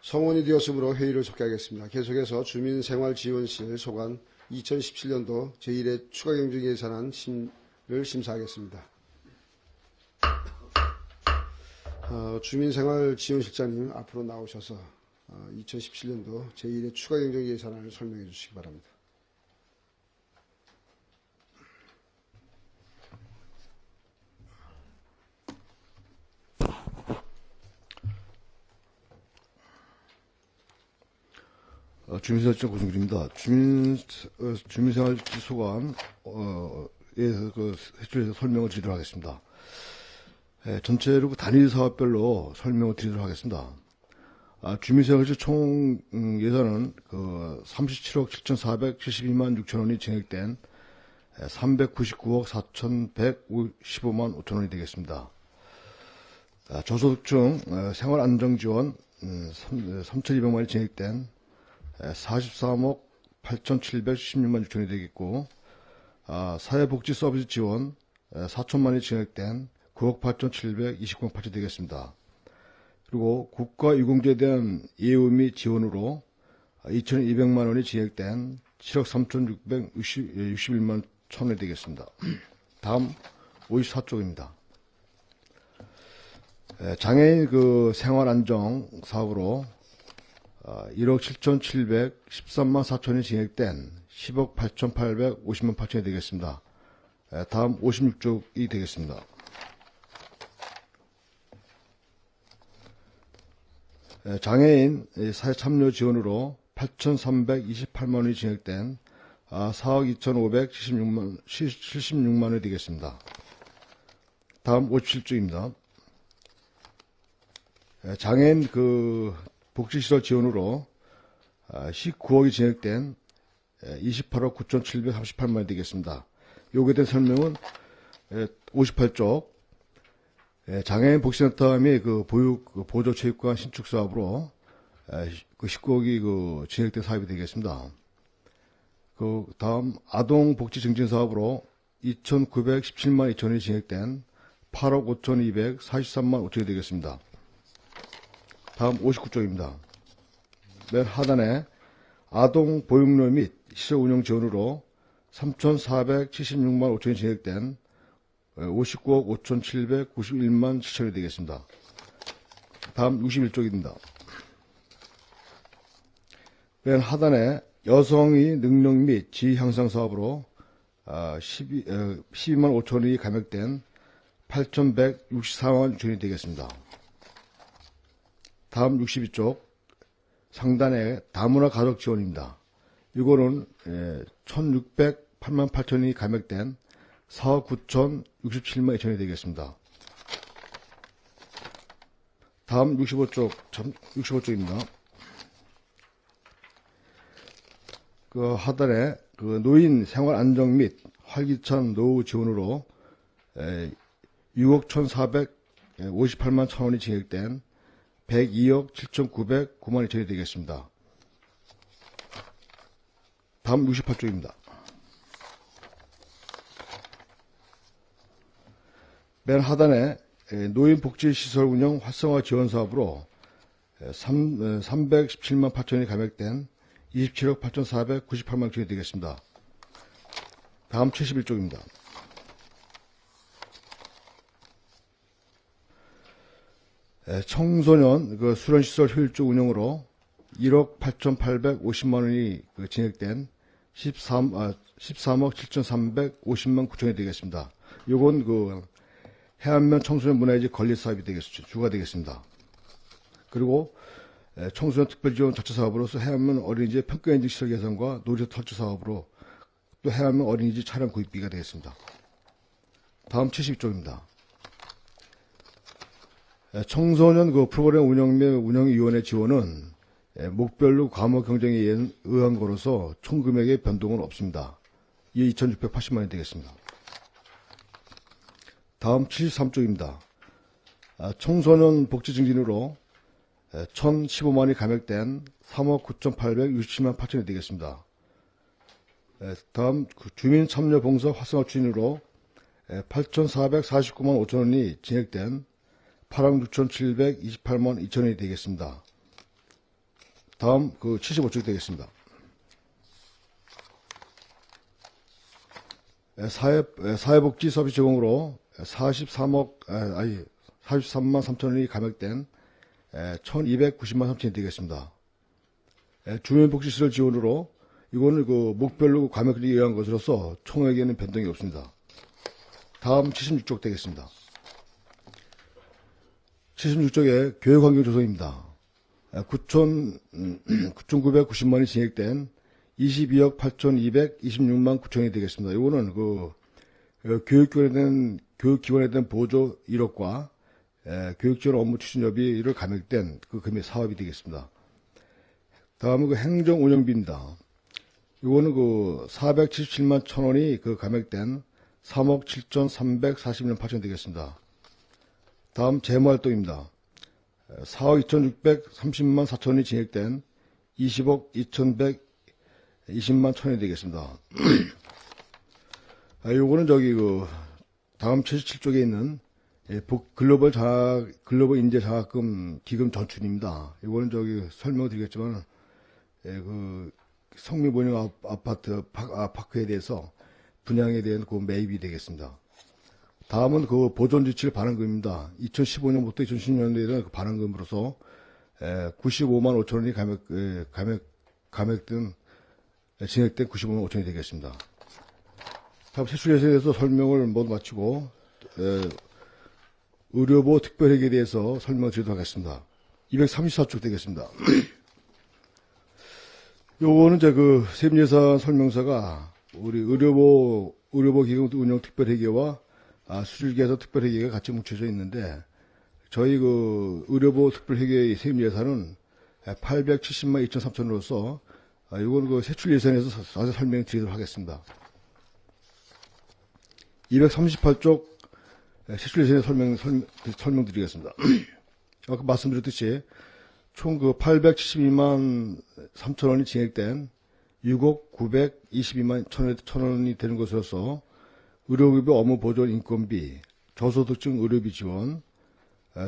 성원이 되었으므로 회의를 속개하겠습니다. 계속해서 주민생활지원실 소관 2017년도 제1회 추가경정예산안을 심사하겠습니다. 주민생활지원실장님 앞으로 나오셔서 2017년도 제1회 추가경정예산안을 설명해 주시기 바랍니다. 주민생활청 고승길입니다. 주민생활지 소관에 해출해서 설명을 드리도록 하겠습니다. 전체로 단위 사업별로 설명을 드리도록 하겠습니다. 주민생활지 총 예산은 37억 7,472만 6천 원이 증액된 399억 4,115만 5천 원이 되겠습니다. 저소득층 생활안정지원 3,200만이 증액된 43억 8,716만 6천이 되겠고, 사회복지 서비스 지원 4천만이 증액된 9억 8,729만 8천 되겠습니다. 그리고 국가유공제에 대한 예우 및 지원으로 2,200만 원이 증액된 7억 3,661만 1천원이 되겠습니다. 다음 54쪽입니다. 장애인 생활안정 사업으로 1억 7,713만 4천이 증액된 10억 8,850만 8천이 되겠습니다. 다음 56쪽이 되겠습니다. 장애인 사회참여 지원으로 8,328만 원이 증액된 4억 2,576만 원이 되겠습니다. 다음 57쪽입니다. 장애인 복지시설 지원으로 19억이 증액된 28억 9,738만 원이 되겠습니다. 요기에 대한 설명은 58쪽 장애인 복지센터 및 보육 보조체육관 신축 사업으로 19억이 증액된 사업이 되겠습니다. 다음 아동 복지 증진 사업으로 2,917만 2천 원이 증액된 8억 5,243만 5천이 되겠습니다. 다음 59쪽입니다. 맨 하단에 아동 보육료 및 시설 운영 지원으로 3,476만 5천이 증액된 59억 5,791만 7천이 되겠습니다. 다음 61쪽입니다. 맨 하단에 여성의 능력 및 지위 향상 사업으로 12만 5천원이 감액된 8,164만 6천이 되겠습니다. 다음 62쪽 상단에 다문화 가족 지원입니다. 이거는 1,608만 8천이 감액된 4억 9,067만 2천이 되겠습니다. 다음 65쪽입니다. 하단에 노인 생활 안정 및 활기찬 노후 지원으로 6억 1,458만 1,000원이 증액된 102억 7,909만 2천이 되겠습니다. 다음 68쪽입니다. 맨 하단에 노인복지시설 운영 활성화 지원 사업으로 317만 8천이 감액된 27억 8,498만 9천이 되겠습니다. 다음 71쪽입니다. 청소년 수련시설 효율적 운영으로 1억 8,850만 원이 증액된 13억 7,350만 9천이 되겠습니다. 요건 해안면 청소년 문화유지 건립 사업이 주가 되겠습니다. 그리고 청소년 특별지원 자체 사업으로서 해안면 어린이집 평가인증 시설 개선과 놀이터 설치 사업으로 또 해안면 어린이집 차량 구입비가 되겠습니다. 다음 72쪽입니다. 청소년 프로그램 운영 및 운영위원회 지원은 목별로 과목 경쟁에 의한 거로서 총 금액의 변동은 없습니다. 이게 2,680만 원이 되겠습니다. 다음 73쪽입니다. 청소년 복지 증진으로 1,015만 원이 감액된 3억 9,867만 8천이 되겠습니다. 다음 주민참여봉사 활성화 추진으로 8,449만 5천 원이 증액된 8억 6,728만 2천 원이 되겠습니다. 다음 그 75쪽이 되겠습니다. 사회복지 서비스 제공으로 43만 3천 원이 감액된 1290만 3천원이 되겠습니다. 주민복지시설 지원으로 이거는 그 목별로 감액을 의한 것으로서 총액에는 변동이 없습니다. 다음 76쪽 되겠습니다. 76쪽에 교육환경 조성입니다. 9,990만 원이 증액된 22억 8,226만 9천원이 되겠습니다. 이거는 교육기관에 대한 보조 1억과 교육지원 업무 추진협의를 감액된 그 금액 사업이 되겠습니다. 다음은 그 행정운영비입니다. 이거는 477만 1,000원이 감액된 3억 7,341만 8천 되겠습니다. 다음 재무활동입니다. 4억 2,630만 4천원이 증액된 20억 2,120만 1,000원이 되겠습니다. 요거는 다음 77쪽에 있는 글로벌 인재장학금 기금 전출입니다. 이거는 설명을 드리겠지만, 성미본영 아파트 파크에 대해서 분양에 대한 매입이 되겠습니다. 다음은 보존지칠 반환금입니다. 2015년부터 2016년도에 대한 반환금으로서 95만 5천 원이 진행된 95만 5천원이 되겠습니다. 다음 세출예산에 대해서 설명을 모두 마치고 의료보호 특별회계에 대해서 설명을 드리도록 하겠습니다. 234쪽 되겠습니다. 요거는 세무예산 설명서가 우리 의료보호 기금 운영 특별회계와 수출계산 특별회계가 같이 뭉쳐져 있는데, 저희 의료보호 특별회계 세무예산은 870만 2,300원으로서 이건 세출예산에서 자세히 설명을 드리도록 하겠습니다. 238쪽 세출예산에 설명드리겠습니다. 아까 말씀드렸듯이 총 872만 3천원이 진행된 6억 922만 1,000원이 되는 것으로서 의료급여 업무보존 인건비, 저소득층 의료비 지원,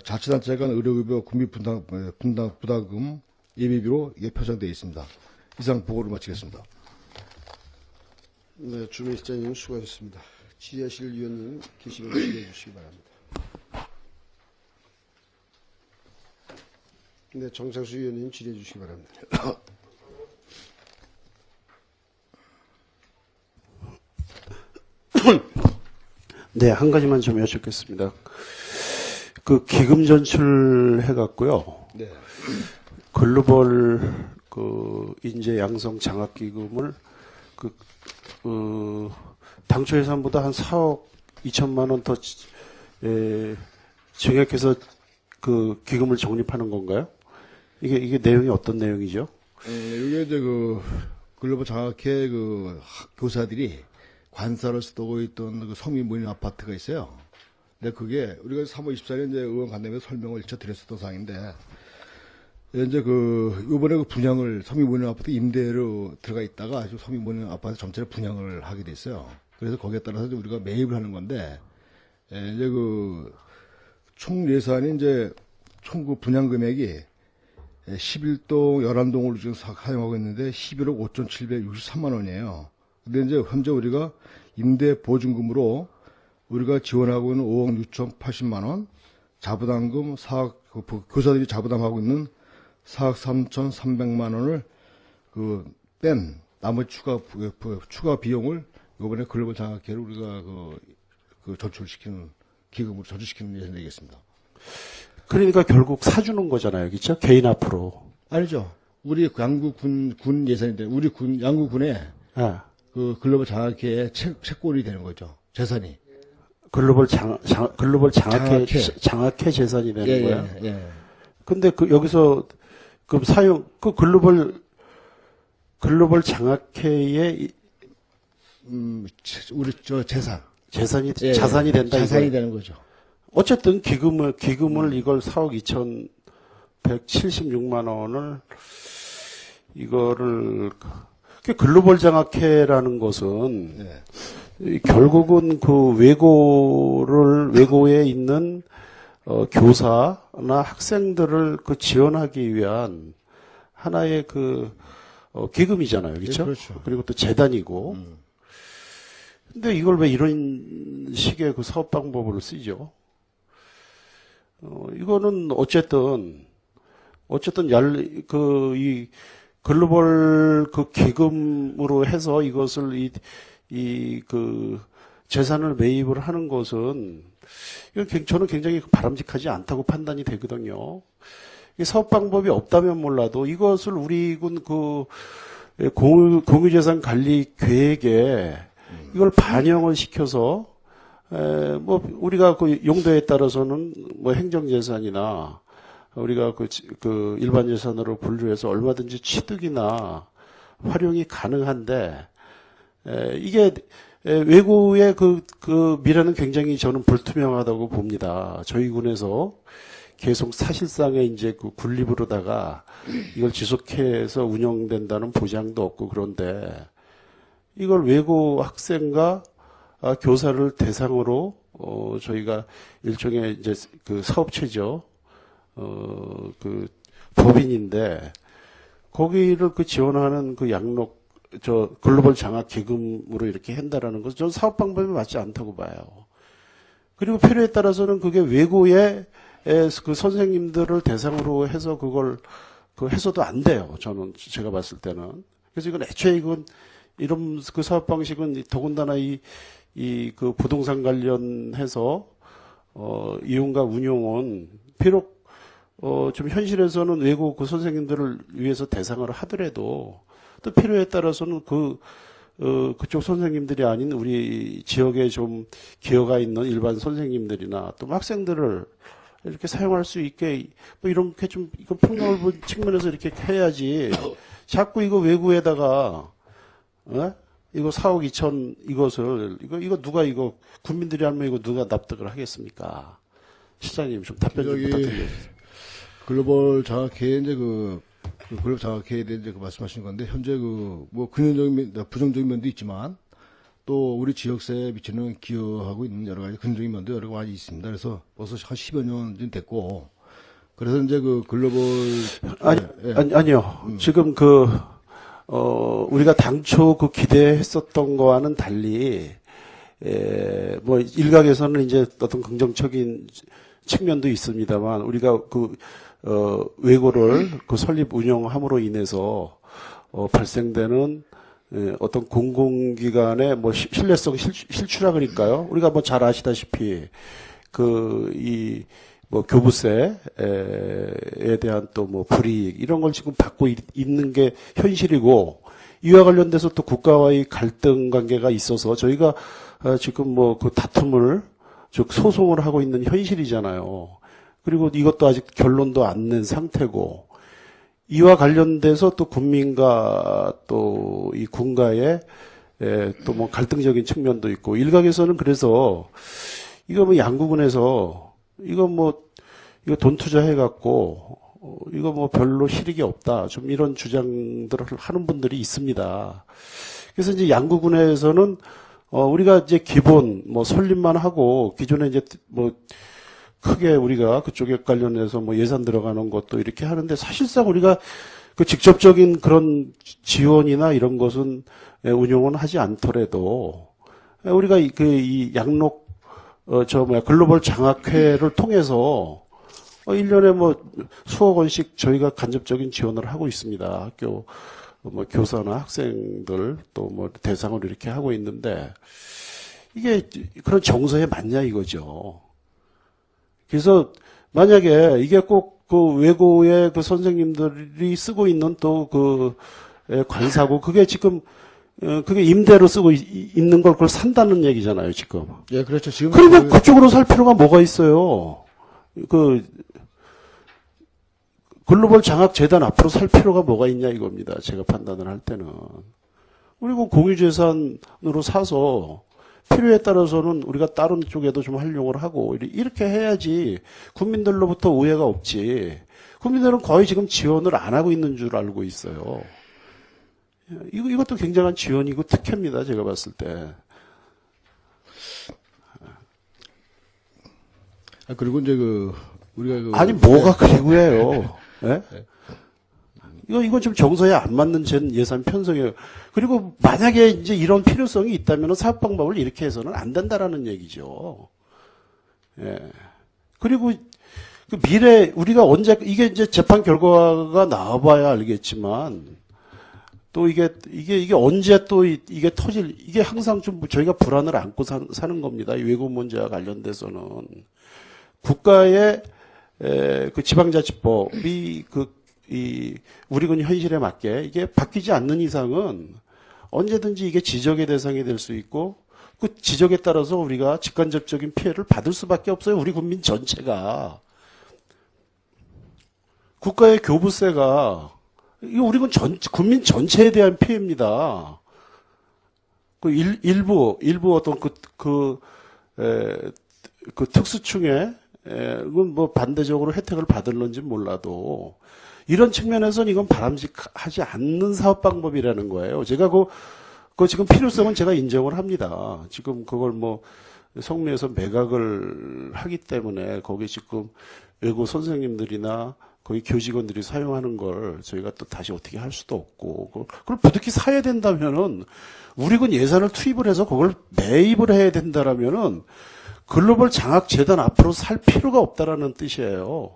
자치단체 간 의료급여 군비 부담금 예비비로 이게 표정되어 있습니다. 이상 보고를 마치겠습니다. 네, 주민실장님 수고하셨습니다. 질의하실 위원님 계시면 질의해 주시기 바랍니다. 네, 정상수 위원님 질의해 주시기 바랍니다. 네, 한 가지만 좀 여쭙겠습니다. 기금 전출해갖고요. 네. 글로벌 인재 양성 장학 기금을 당초 예산보다 한 4억 2천만 원 더 증액해서 기금을 적립하는 건가요? 이게 내용이 어떤 내용이죠? 이게 이제 글로벌 장학회 교사들이 관사를 쓰고 있던 성민 모임 아파트가 있어요. 근데 그게 우리가 3월 24일 이제 의원 간담회 설명을 1차 드렸었던 사항인데, 이제 이번에 분양을 성민 모임 아파트 임대로 들어가 있다가 성민 모임 아파트 전체를 분양을 하게 됐어요. 그래서 거기에 따라서 우리가 매입을 하는 건데, 이제 총 예산이 총 분양 금액이 11동 11동을 지금 사용하고 있는데 11억 5,763만 원이에요. 근데 이제 현재 우리가 임대 보증금으로 우리가 지원하고 있는 5억 6,080만 원, 자부담금 4억, 교사들이 자부담하고 있는 4억 3,300만 원을 뺀 나머지 추가 비용을 이번에 글로벌 장학회를 우리가 전출시키는 기금으로 전출시키는 예산이 되겠습니다. 그러니까 결국 사주는 거잖아요, 그렇죠? 개인 앞으로. 아니죠. 우리 양구군 예산인데 우리 양구군에 글로벌 장학회의 채권이 되는 거죠. 재산이. 글로벌 장학회 재산이 되는 거야. 예. 근데 여기서 글로벌 장학회의 우리 자산이 된다. 자산이 되는 거죠. 어쨌든 기금을 이걸 4억 2,176만 원을 이거를 글로벌 장학회라는 것은 결국은 외고에 있는 교사나 학생들을 지원하기 위한 하나의 기금이잖아요. 그렇죠? 예, 그렇죠. 그리고 또 재단이고. 근데 이걸 왜 이런 식의 그 사업 방법으로 쓰죠? 이거는 어쨌든 이 글로벌 그 기금으로 해서 이것을 재산을 매입을 하는 것은 저는 굉장히 바람직하지 않다고 판단이 되거든요. 이 사업 방법이 없다면 몰라도 이것을 우리 군 공유재산 관리 계획에 이걸 반영을 시켜서 우리가 그 용도에 따라서는 뭐 행정재산이나 우리가 그 일반 재산으로 분류해서 얼마든지 취득이나 활용이 가능한데, 이게 외국의 그 미래는 굉장히 저는 불투명하다고 봅니다. 저희 군에서 계속 사실상의 이제 그 군립으로다가 이걸 지속해서 운영된다는 보장도 없고, 그런데 이걸 외국 학생과 교사를 대상으로 저희가 일종의 이제 그 사업체죠. 그 법인인데 거기를 지원하는 그 글로벌 장학 기금으로 이렇게 한다라는 것은 저는 사업 방법이 맞지 않다고 봐요. 그리고 필요에 따라서는 그게 외고의 그 선생님들을 대상으로 해서 그걸 해서도 안 돼요. 제가 봤을 때는. 그래서 이건 애초에 이런 그 사업 방식은 더군다나 그 부동산 관련해서 이용과 운용은 비록 좀 현실에서는 외국 그 선생님들을 위해서 대상을 하더라도 또 필요에 따라서는 그쪽 선생님들이 아닌 우리 지역에 좀 기여가 있는 일반 선생님들이나 또 학생들을 이렇게 사용할 수 있게 뭐 이렇게 좀 이거 폭넓은 측면에서 이렇게 해야지 자꾸 이거 외국에다가 이거 4억 2천 이거 누가 국민들이 하면 이거 누가 납득을 하겠습니까? 시장님 좀 답변 좀 부탁드리겠습니다. 글로벌 장학회에 이제 글로벌 장학회에 대해 이제 말씀하신 건데, 현재 뭐 긍정적인 부정적인 면도 있지만 또 우리 지역사회에 미치는 기여하고 있는 여러 가지 긍정적인 면도 여러 가지 있습니다. 그래서 벌써 한 10여 년 됐고, 그래서 이제 글로벌 아니요. 지금 우리가 당초 기대했었던 거와는 달리 뭐 일각에서는 이제 어떤 긍정적인 측면도 있습니다만 우리가 외고를 설립 운영함으로 인해서 발생되는 어떤 공공기관의 뭐 신뢰성 실추라 그럴까요? 우리가 뭐 잘 아시다시피 뭐 교부세에 대한 또 뭐 불이익 이런 걸 지금 받고 있는 게 현실이고, 이와 관련돼서 또 국가와의 갈등 관계가 있어서 저희가 지금 뭐 다툼을 즉 소송을 하고 있는 현실이잖아요. 그리고 이것도 아직 결론도 안 낸 상태고, 이와 관련돼서 또 국민과 또 이 군가의 또 뭐 갈등적인 측면도 있고, 일각에서는 그래서 이거 뭐 양구군에서 이거 돈 투자해갖고 이거 뭐 별로 실익이 없다, 좀 이런 주장들을 하는 분들이 있습니다. 그래서 이제 양구군에서는 우리가 이제 기본 뭐 설립만 하고 기존에 이제 뭐 크게 우리가 그쪽에 관련해서 뭐 예산 들어가는 것도 이렇게 하는데, 사실상 우리가 직접적인 그런 지원이나 이런 것은 운용은 하지 않더라도 우리가 이 양록 글로벌 장학회를 통해서 1년에 뭐 수억 원씩 저희가 간접적인 지원을 하고 있습니다. 학교 뭐 교사나 학생들 또 뭐 대상으로 이렇게 하고 있는데, 이게 그런 정서에 맞냐 이거죠. 그래서 만약에 이게 꼭 외고의 선생님들이 쓰고 있는 또 관사고, 그게 지금 그게 임대로 쓰고 있는 걸 그걸 산다는 얘기잖아요, 지금. 예, 그렇죠. 지금 그러면 그쪽으로 살 필요가 뭐가 있어요? 글로벌 장학재단 앞으로 살 필요가 뭐가 있냐 이겁니다. 제가 판단을 할 때는. 그리고 공유재산으로 사서 필요에 따라서는 우리가 다른 쪽에도 좀 활용을 하고 이렇게 해야지 국민들로부터 오해가 없지. 국민들은 거의 지금 지원을 안 하고 있는 줄 알고 있어요. 이것도 굉장한 지원이고 특혜입니다. 제가 봤을 때. 그리고 이제 우리가 아니 뭐가 그리고예요. 네? 이거 좀 정서에 안 맞는 예산 편성이에요. 그리고 만약에 이제 이런 필요성이 있다면 사업 방법을 이렇게 해서는 안 된다라는 얘기죠. 예. 그리고 그 미래 우리가 언제 이게 이제 재판 결과가 나와봐야 알겠지만 또 이게 언제 또 이게 터질 이게 항상 좀 저희가 불안을 안고 사는 겁니다. 이 외국 문제와 관련돼서는 국가의 그 지방자치법이 이 우리군 현실에 맞게 이게 바뀌지 않는 이상은 언제든지 이게 지적의 대상이 될 수 있고 그 지적에 따라서 우리가 직간접적인 피해를 받을 수밖에 없어요. 우리 국민 전체가. 국가의 교부세가 이거 우리 국민 전체에 대한 피해입니다. 그 일부 어떤 그 특수층에 그건 뭐 반대적으로 혜택을 받을런지 몰라도 이런 측면에서는 이건 바람직하지 않는 사업 방법이라는 거예요. 제가 그 지금 필요성은 제가 인정을 합니다. 지금 그걸 뭐 성미에서 매각을 하기 때문에 거기 지금 외국 선생님들이나 거기 교직원들이 사용하는 걸 저희가 또 다시 어떻게 할 수도 없고 그걸 부득이 사야 된다면은 우리군 예산을 투입을 해서 그걸 매입을 해야 된다라면은 글로벌 장학 재단 앞으로 살 필요가 없다라는 뜻이에요.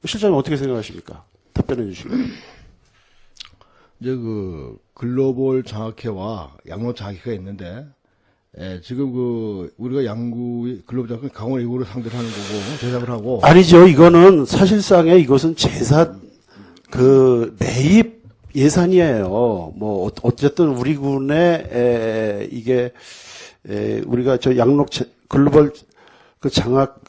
실장님 어떻게 생각하십니까? 답변해 주시고. 이제 그 글로벌 장학회와 양로 장학회가 있는데 지금 우리가 양구 글로벌 장학회 강원 외고를 상대로 하는 거고 대답을 하고 아니죠. 이거는 사실상의 이것은 재산 매입 예산이에요. 뭐 어쨌든 우리 군의 이게 우리가 저 양록 글로벌 그 장학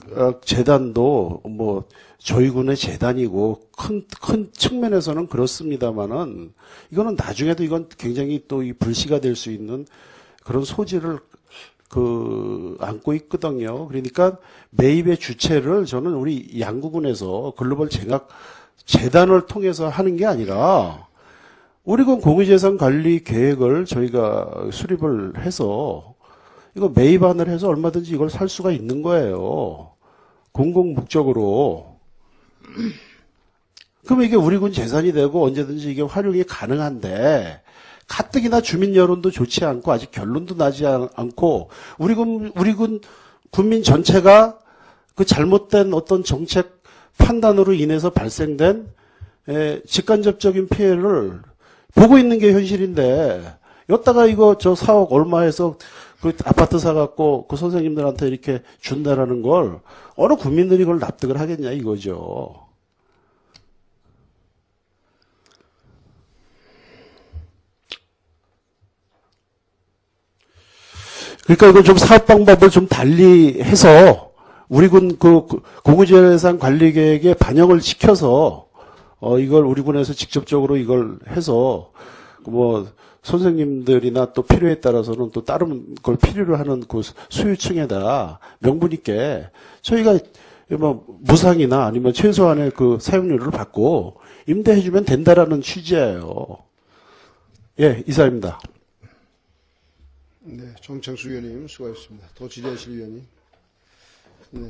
재단도 뭐 저희 군의 재단이고 큰 측면에서는 그렇습니다만은 이거는 나중에도 이건 굉장히 또 이 불씨가 될 수 있는 그런 소지를 안고 있거든요. 그러니까 매입의 주체를 저는 우리 양구군에서 글로벌 장학 재단을 통해서 하는 게 아니라 우리군 공유재산 관리 계획을 저희가 수립을 해서 이거 매입안을 해서 얼마든지 이걸 살 수가 있는 거예요. 공공 목적으로. 그러면 이게 우리군 재산이 되고 언제든지 이게 활용이 가능한데 가뜩이나 주민 여론도 좋지 않고 아직 결론도 나지 않고 우리군 국민 전체가 그 잘못된 어떤 정책 판단으로 인해서 발생된 직간접적인 피해를 보고 있는 게 현실인데 여기다가 이거 저 4억 얼마에서 그 아파트 사갖고 그 선생님들한테 이렇게 준다라는 걸 어느 국민들이 그걸 납득을 하겠냐 이거죠. 그러니까 이거 좀 사업 방법을 좀 달리 해서 우리군 그 공유재산 관리 계획에 반영을 시켜서 이걸 우리군에서 직접적으로 이걸 해서 뭐 선생님들이나 또 필요에 따라서는 또 다른 걸 필요로 하는 그 수요층에다 명분 있게 저희가 뭐 무상이나 아니면 최소한의 그 사용료를 받고 임대해주면 된다라는 취지예요. 예, 이사입니다. 네, 정창수 위원님 수고하셨습니다. 더 질의하실 위원님. 네,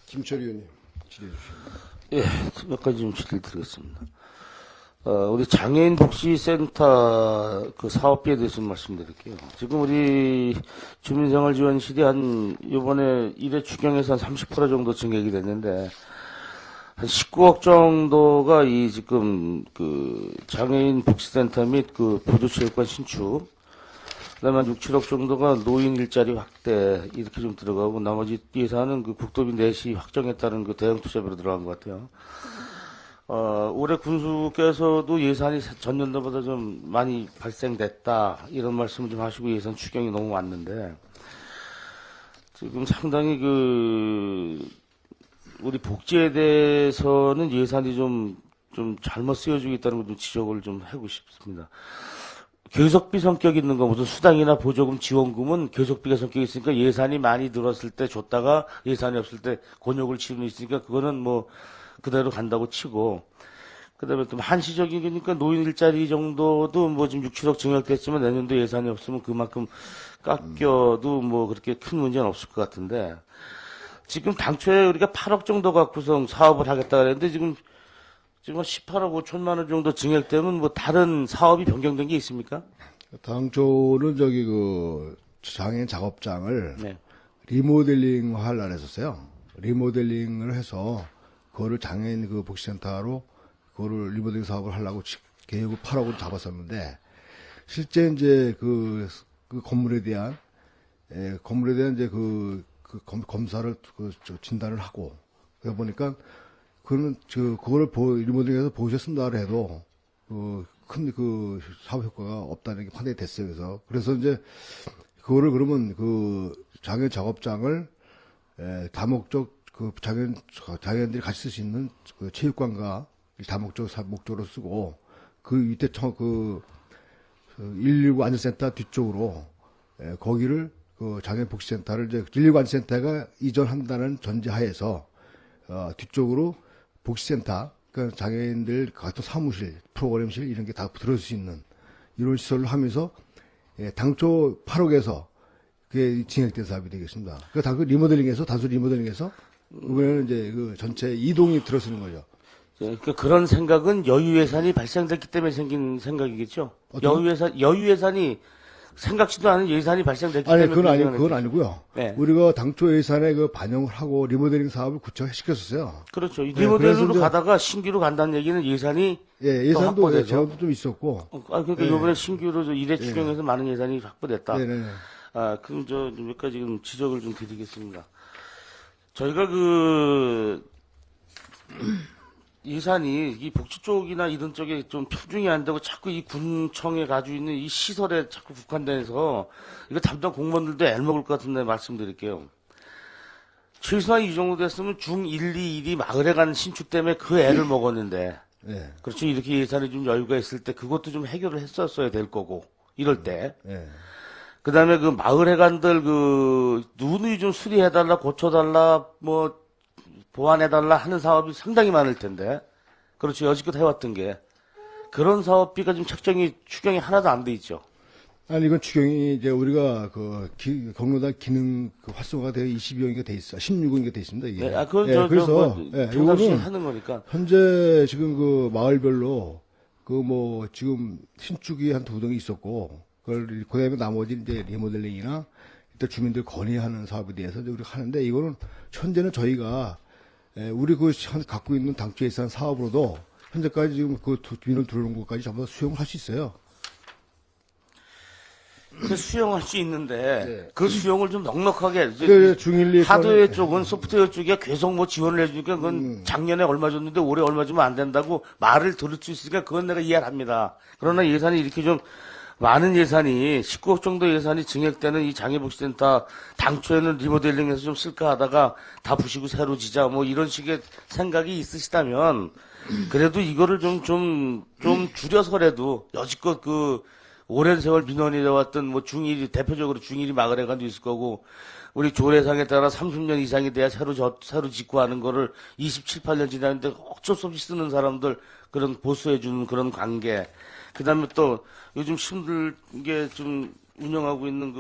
김철 위원님 질의해 주시죠. 예, 몇 가지 좀 질의를 드리겠습니다. 우리 장애인 복지센터 그 사업비에 대해서 좀 말씀드릴게요. 지금 우리 주민생활지원실이 요번에 1회 추경에서 한 30% 정도 증액이 됐는데, 한 19억 정도가 지금 장애인 복지센터 및 보조체육관 신축, 그 다음에 한 6, 7억 정도가 노인 일자리 확대, 이렇게 좀 들어가고, 나머지 예산은 국도비 넷이 확정했다는 대형 투자비로 들어간 것 같아요. 올해 군수께서도 예산이 전년도보다 좀 많이 발생됐다, 이런 말씀을 좀 하시고 예산 추경이 너무 왔는데, 지금 상당히 우리 복지에 대해서는 예산이 좀 잘못 쓰여지고 있다는 걸 좀 지적을 좀 하고 싶습니다. 계속비 성격이 있는 거, 무슨 수당이나 보조금, 지원금은 계속비가 성격이 있으니까 예산이 많이 늘었을 때 줬다가 예산이 없을 때 곤욕을 치르는 있으니까 그거는 뭐 그대로 간다고 치고, 그 다음에 또 한시적인 거니까 노인 일자리 정도도 뭐 지금 6, 7억 증액됐지만 내년도 예산이 없으면 그만큼 깎여도 뭐 그렇게 큰 문제는 없을 것 같은데, 지금 당초에 우리가 8억 정도 갖고서 사업을 하겠다 그랬는데 지금 지금 18억 5천만 원 정도 증액되면 뭐 다른 사업이 변경된 게 있습니까? 당초는 저기 그 장애인 작업장을 네. 리모델링 하려고 했었어요. 리모델링을 해서 그거를 장애인 그 복지센터로 그거를 리모델링 사업을 하려고 계획을 8억으로 잡았었는데 실제 이제 그 건물에 대한 이제 검사를 진단을 하고 그러다 보니까 그거를 리모델링해서 보셨습니다 해도 큰 사업 효과가 없다는 게 판단이 됐어요. 그래서 이제 그거를 그러면 그 장애인 작업장을 다목적 장애인들이 같이 쓸 수 있는 그 체육관과 목적으로 쓰고 그 밑에 119 안전센터 뒤쪽으로 거기를 그 장애인 복지센터를 이제 119 안전센터가 이전한다는 전제하에서 뒤쪽으로 복지센터 그러니까 장애인들 같은 사무실, 프로그램실 이런 게 다 들어올 수 있는 이런 시설을 하면서 당초 8억에서 그게 진행된 사업이 되겠습니다. 그 리모델링해서 단순 리모델링해서 이번에는 이제 그 전체 이동이 들어서는 거죠. 그러니까 그런 생각은 여유 예산이 발생됐기 때문에 생긴 생각이겠죠. 여유 예산이 생각지도 않은 예산이 발생됐기 때문에. 그건 아니고요. 네. 우리가 당초 예산에 그 반영을 하고 리모델링 사업을 구체화시켰었어요. 그렇죠. 리모델링으로 가다가 신규로 간다는 얘기는 예산이 예산도 확보되죠. 제한도 좀 있었고. 그러니까 이번에 신규로 일회 추경에서 많은 예산이 확보됐다. 네네. 그럼 몇 가지 좀 지적을 좀 드리겠습니다. 저희가 예산이 이 복지 쪽이나 이런 쪽에 좀 편중이 안 되고 자꾸 이 군청에 가지고 있는 이 시설에 자꾸 국한돼서 이거 담당 공무원들도 애먹을 것 같은데 말씀드릴게요. 최소한 이 정도 됐으면 중 1, 2, 1이 마을에 가는 신축 때문에 그 애를 먹었는데. 네. 그렇죠. 이렇게 예산이 좀 여유가 있을 때 그것도 좀 해결을 했었어야 될 거고. 이럴 때. 네. 그 다음에 그 마을 회관들 누누이 좀 수리해달라, 고쳐달라, 뭐, 보완해달라 하는 사업이 상당히 많을 텐데. 그렇죠. 여지껏 해왔던 게. 그런 사업비가 지금 추경이 하나도 안 돼 있죠. 아니, 이건 추경이 이제 우리가 경로당 기능 활성화가 되어 22억인가 돼 있어. 16억인가 돼 있습니다, 이게. 네, 그래서, 이거는 하는 거니까. 현재 지금 마을별로 지금 신축이 한 2동이 있었고, 그 다음에 나머지 이제 리모델링이나 일단 주민들 건의하는 사업에 대해서 우리가 하는데 이거는 현재는 저희가 우리 갖고 있는 당초 예산 사업으로도 현재까지 지금 주민을 들어오는 것까지 전부 다 수용을 할 수 있어요. 그 수용할 수 있는데 그 수용을 좀 넉넉하게 중일리 하드웨어 쪽은 소프트웨어 쪽이 계속 지원을 해주니까 그건 작년에 얼마 줬는데 올해 얼마 주면 안 된다고 말을 들을 수 있으니까 그건 내가 이해를 합니다. 그러나 예산이 이렇게 좀 많은 예산이 19억 정도 예산이 증액되는 이 장애복지센터 당초에는 리모델링해서 좀 쓸까 하다가 다 부시고 새로 지자 뭐 이런 식의 생각이 있으시다면 그래도 이거를 좀 줄여서라도 여지껏 오랜 세월 민원이 되어왔던 대표적으로 중일이 마을회관도 있을 거고 우리 조례상에 따라 30년 이상이 돼야 새로 짓고 하는 거를 27, 8년 지났는데 어쩔 수 없이 쓰는 사람들 그런 보수해주는 그런 관계. 그 다음에 또 요즘 힘들게 좀 운영하고 있는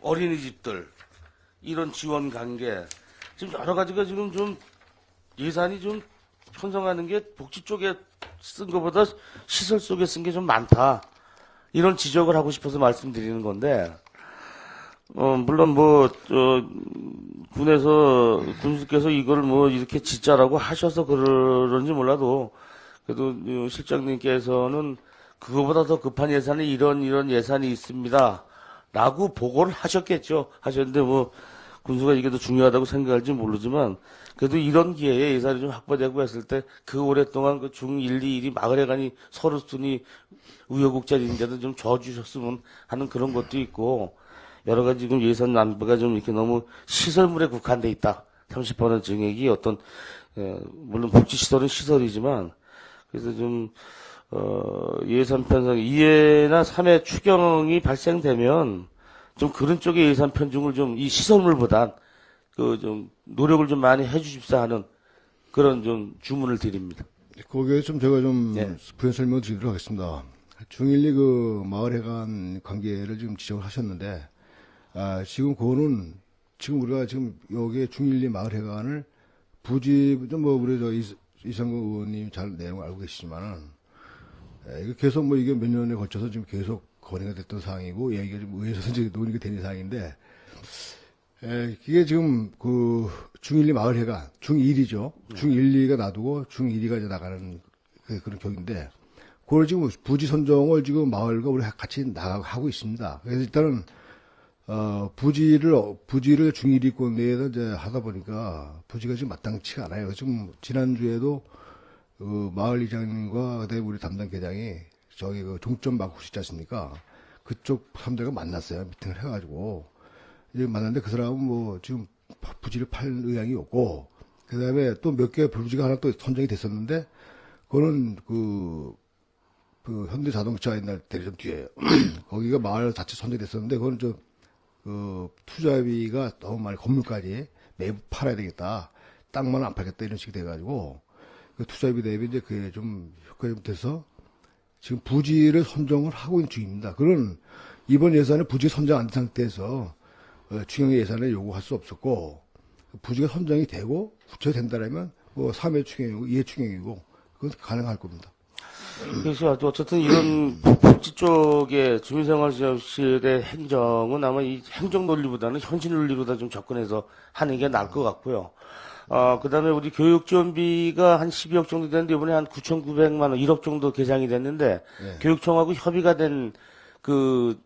어린이집들 이런 지원 관계. 지금 여러 가지가 지금 좀 예산이 좀 편성하는 게 복지 쪽에 쓴 것보다 시설 쪽에 쓴 게 좀 많다. 이런 지적을 하고 싶어서 말씀드리는 건데, 물론 군수께서 이걸 이렇게 짓자라고 하셔서 그러는지 몰라도, 그래도 실장님께서는 그거보다 더 급한 예산이 이런 예산이 있습니다. 라고 보고를 하셨는데 군수가 이게 더 중요하다고 생각할지 모르지만, 그래도 이런 기회에 예산이 좀 확보되고 했을 때, 오랫동안 중 1, 2, 1이 마을회관이 서로 순위 우여곡절인데도 좀 져주셨으면 하는 그런 것도 있고, 여러 가지 지금 예산 낭비가 좀 이렇게 너무 시설물에 국한돼 있다. 30%원 증액이 물론 복지시설은 시설이지만, 그래서 좀, 예산 편성, 2회나 3회 추경이 발생되면, 좀 그런 쪽의 예산 편중을 이 시설물보단, 좀 노력을 좀 많이 해주십사 하는 그런 좀 주문을 드립니다. 거기에 제가 부연 설명을 드리도록 하겠습니다. 중일리 마을회관 관계를 지금 지적을 하셨는데, 지금 우리가 지금 여기에 중일리 마을회관을 우리 이성근 의원님 잘 내용을 알고 계시지만은, 이거 계속 뭐 이게 몇 년에 걸쳐서 지금 계속 건의가 됐던 사항이고, 얘기가 좀 의회에서 이제 논의가 되는 사항인데, 이게 지금 그 중1, 2 마을회관, 중1이죠. 중1, 2가 놔두고 중1, 2가 이제 나가는 그런 격인데, 그걸 지금 부지 선정을 지금 마을과 우리 같이 나가고 있습니다. 그래서 일단은, 부지를 중1위권 내에서 이제 하다 보니까 부지가 지금 마땅치가 않아요. 지금 지난주에도 마을 이장님과 그다음에 우리 담당 계장이 저기 그 종점 마쿠시 있지 않습니까? 그쪽 사람들과 만났어요. 미팅을 해가지고. 이제 만났는데 그 사람은 뭐 지금 부지를 팔 의향이 없고, 그 다음에 또 몇 개 부지가 하나 또 선정이 됐었는데, 그거는 그 현대자동차 옛날 대리점 뒤에요. 거기가 마을 자체 선정이 됐었는데, 그거는 투자비가 너무 많이 건물까지 매부 팔아야 되겠다. 땅만 안 팔겠다. 이런 식이 돼가지고, 그 투자비 대비 이제 그게 좀 효과가 돼서 지금 부지를 선정을 하고 있는 중입니다. 그런 이번 예산에 부지 선정 안 된 상태에서 중앙의 예산을 요구할 수 없었고, 부지가 선정이 되고 구체된다라면 뭐 3회 추경이고 2회 추경이고 그건 가능할 겁니다. 그래서 어쨌든 이런 복지 쪽의 주민생활실의 행정은 아마 이 행정 논리보다는 현실 논리보다 좀 접근해서 하는 게 나을 것 같고요. 그 다음에 우리 교육지원비가 한 12억 정도 되는데 이번에 한 9,900만 원, 1억 정도 계장이 됐는데 네. 교육청하고 협의가 된 그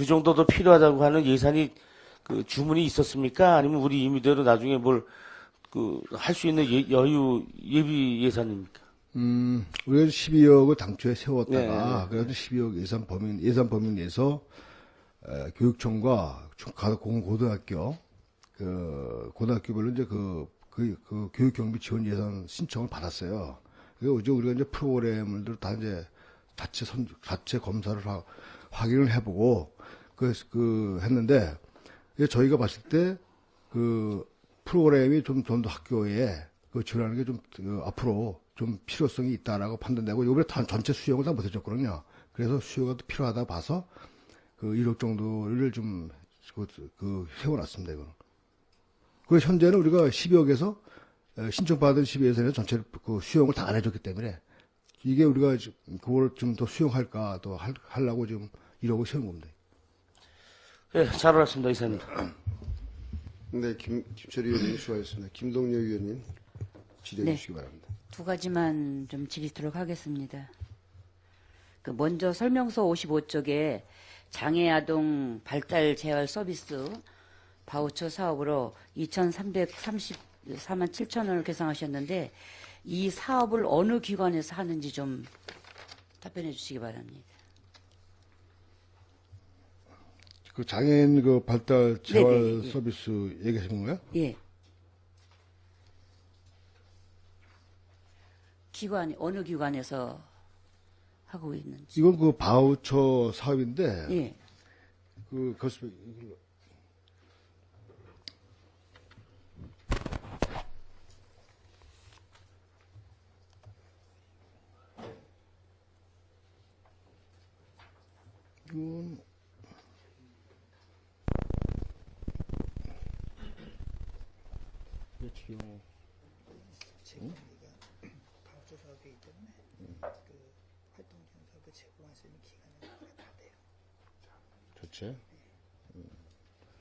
정도도 필요하다고 하는 예산이 그 주문이 있었습니까? 아니면 우리 임의대로 나중에 뭘 할 수 있는 여유 예비 예산입니까? 우리가 12억을 당초에 세웠다가, 네. 그래서 12억 예산 범위 내에서, 교육청과 고등학교, 고등학교별로 이제 그 교육 경비 지원 예산 신청을 받았어요. 그리고 이제 우리가 이제 프로그램을 다 이제 자체 검사를 확인을 해보고, 했는데, 저희가 봤을 때, 프로그램이 좀 더 학교에 지원하는 게 좀, 앞으로 좀 필요성이 있다라고 판단되고, 이번에 전체 수용을 다 못해줬거든요. 그래서 수요가 또 필요하다 봐서, 1억 정도를 좀, 세워놨습니다, 이거는. 그래서 현재는 우리가 12억에서, 신청받은 12억에서 전체를 수용을 다 안 해줬기 때문에, 이게 우리가 그걸 좀 더 수용할까, 또 하려고 지금 1억을 세운 겁니다. 예, 잘 알았습니다, 이사님. 네, 김철희 의원님 수고하셨습니다. 김동렬 의원님 질의해 네. 주시기 바랍니다. 두 가지만 좀 질의하도록 하겠습니다. 먼저 설명서 55쪽에 장애아동 발달 재활 서비스 바우처 사업으로 2,334만 7천 원을 계상하셨는데 이 사업을 어느 기관에서 하는지 좀 답변해 주시기 바랍니다. 장애인 발달 재활 네네, 예. 서비스 얘기하시는 거예요? 예. 어느 기관에서 하고 있는지. 이건 바우처 사업인데, 예. 그것을, 바우처 사업이기 때문에 그 활동 지원 사업을 제공할 수 있는 기간은 다 돼요. 좋지.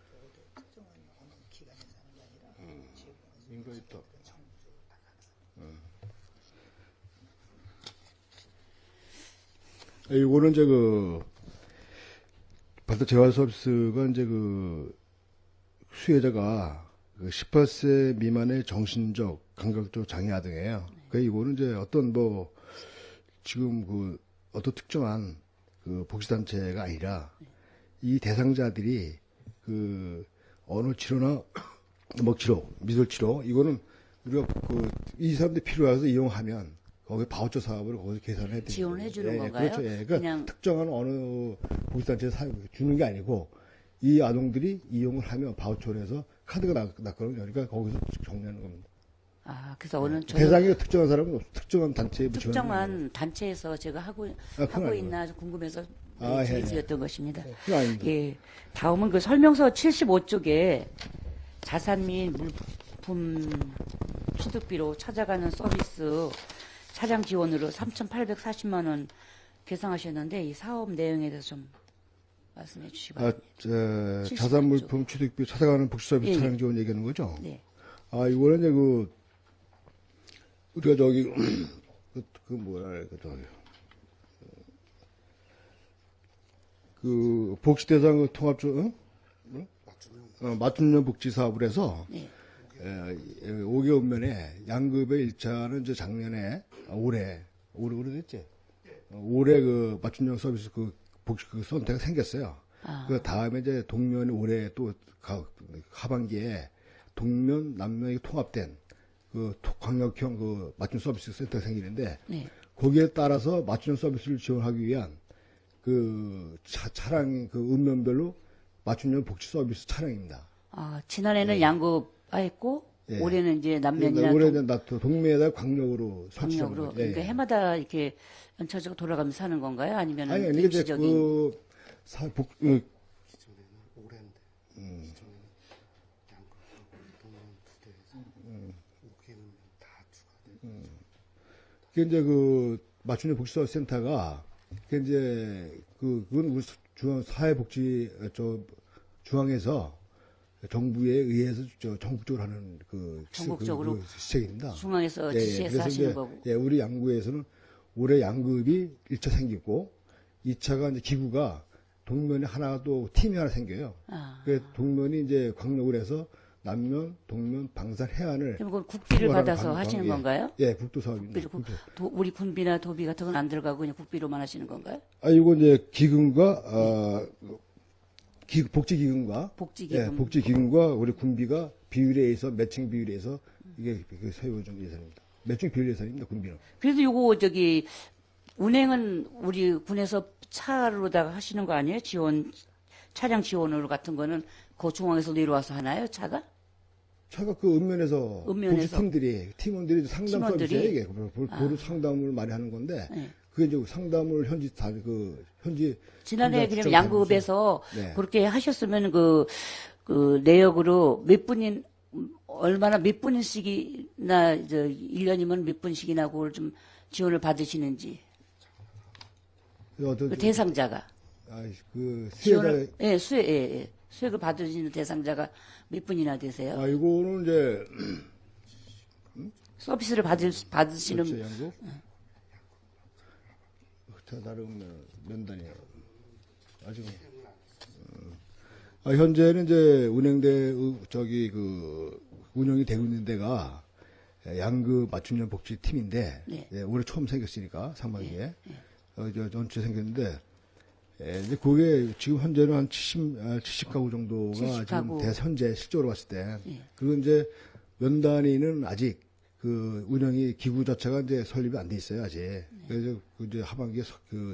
적어도 특정한 어느 기간에서 하는 게 아니라 제공할 수 있는 인가 있다. 전국적으로 다 가능합니다. 이거는 이제 발달 재활 서비스가 이제 수혜자가 18세 미만의 정신적, 감각적 장애 아동이에요. 이거는 이제 지금 어떤 특정한 복지단체가 아니라 이 대상자들이 언어 치료나 먹치료, 미술 치료, 이거는 우리가 이 사람들이 필요해서 이용하면 거기 바우처 사업을 거기서 계산을 해야 돼요. 지원을 해주는 건가요? 그렇죠. 예. 그러니까 그냥 특정한 어느 복지단체에서 주는 게 아니고 이 아동들이 이용을 하면 바우처를 해서 카드가 났거든요. 그러니까 거기서 정리하는 겁니다. 그래서 어느 대상이 특정한 사람은 특정한 단체에 특정한 단체에서 제가 하고 아니고요. 있나 궁금해서 예. 질의드렸던 것입니다. 그건 아닙니다. 예. 다음은 설명서 75쪽에 자산 및 물품 취득비로 찾아가는 서비스 차량 지원으로 3,840만 원 계상하셨는데 이 사업 내용에 대해서 좀 말씀해 주시기 바랍니다. 자산 물품 취득비 찾아가는 복지 서비스 예, 차량 지원 얘기하는 거죠? 네. 이거는 이제 우리가 저기, 복지대상 통합적, 맞춤형 복지 사업을 해서, 네. 5개월 면에 양급의 1차는 이제 작년에, 올해 됐지? 올해 그 맞춤형 서비스 복지 선택가 생겼어요. 그 다음에 이제 동면이 올해 또 하반기에 동면, 남면이 통합된 광역형 맞춤 서비스 센터가 생기는데, 네. 거기에 따라서 맞춤 서비스를 지원하기 위한 차량 읍면별로 맞춤형 복지 서비스 차량입니다. 지난해는 양급하였고 예. 올해는 이제 남면이나 올해는 동면에다 광역으로 설치한 광역으로 거죠. 그러니까 해마다 이렇게 연차적으로 돌아가면서 하는 건가요? 아니면 아니, 이게 이제 일시적인 그게 이제 맞춤형 복지서비스 센터가, 그게 이제, 그건 우리 사회복지, 중앙에서 정부에 의해서 전국적으로 하는 전국적으로 시책입니다. 중앙에서 예, 지시해서 그래서 하시는 이제, 거고. 예, 우리 양구에서는 올해 양급이 1차 생기고, 2차가 이제 기구가 동면에 하나 또 팀이 하나 생겨요. 그 동면이 이제 광역을 해서 남면, 동면, 방산, 해안을. 그럼 그건 국비를 받아서 하시는 건가요? 예, 국도 사업입니다. 그리고 우리 군비나 도비 같은 건 안 들어가고 그냥 국비로만 하시는 건가요? 이거 이제 기금과, 복지기금과. 복지기금. 예, 복지기금과 우리 군비가 비율에 의해서, 매칭 비율에 의해서 이게 세워진 예산입니다. 매칭 비율 예산입니다, 군비는. 그래도 요거 운행은 우리 군에서 차로다가 하시는 거 아니에요? 차량 지원으로 같은 거는 그 중앙에서 내려와서 하나요, 차가? 차가 읍면에서 읍면에서. 팀원들이 상담 팀원들이? 서비스에 이게 보루 상담을 많이 하는 건데, 네. 그게 이제 상담을 현지 지난해 현장 그냥 양급에서 네. 그렇게 하셨으면 내역으로 얼마나 몇 분씩이나 1년이면 몇 분씩이나 그걸 좀 지원을 받으시는지. 그 대상자가. 수혜자, 수혜를 받으시는 대상자가 몇 분이나 되세요? 이거는 이제, 서비스를 받으시는 그렇죠, 양국. 다른 면단이에요. 아직은. 현재는 이제 운영이 되고 있는 데가 양급 맞춤형 복지 팀인데, 네. 예, 올해 처음 생겼으니까, 상반기에. 전체 생겼는데, 이제 그게 지금 현재는 한 70가구 정도가 70가구. 지금 현재 실적으로 봤을 때. 그리고 이제 면단위는 아직 운영이 기구 자체가 이제 설립이 안 돼 있어요, 아직. 그래서 이제 하반기에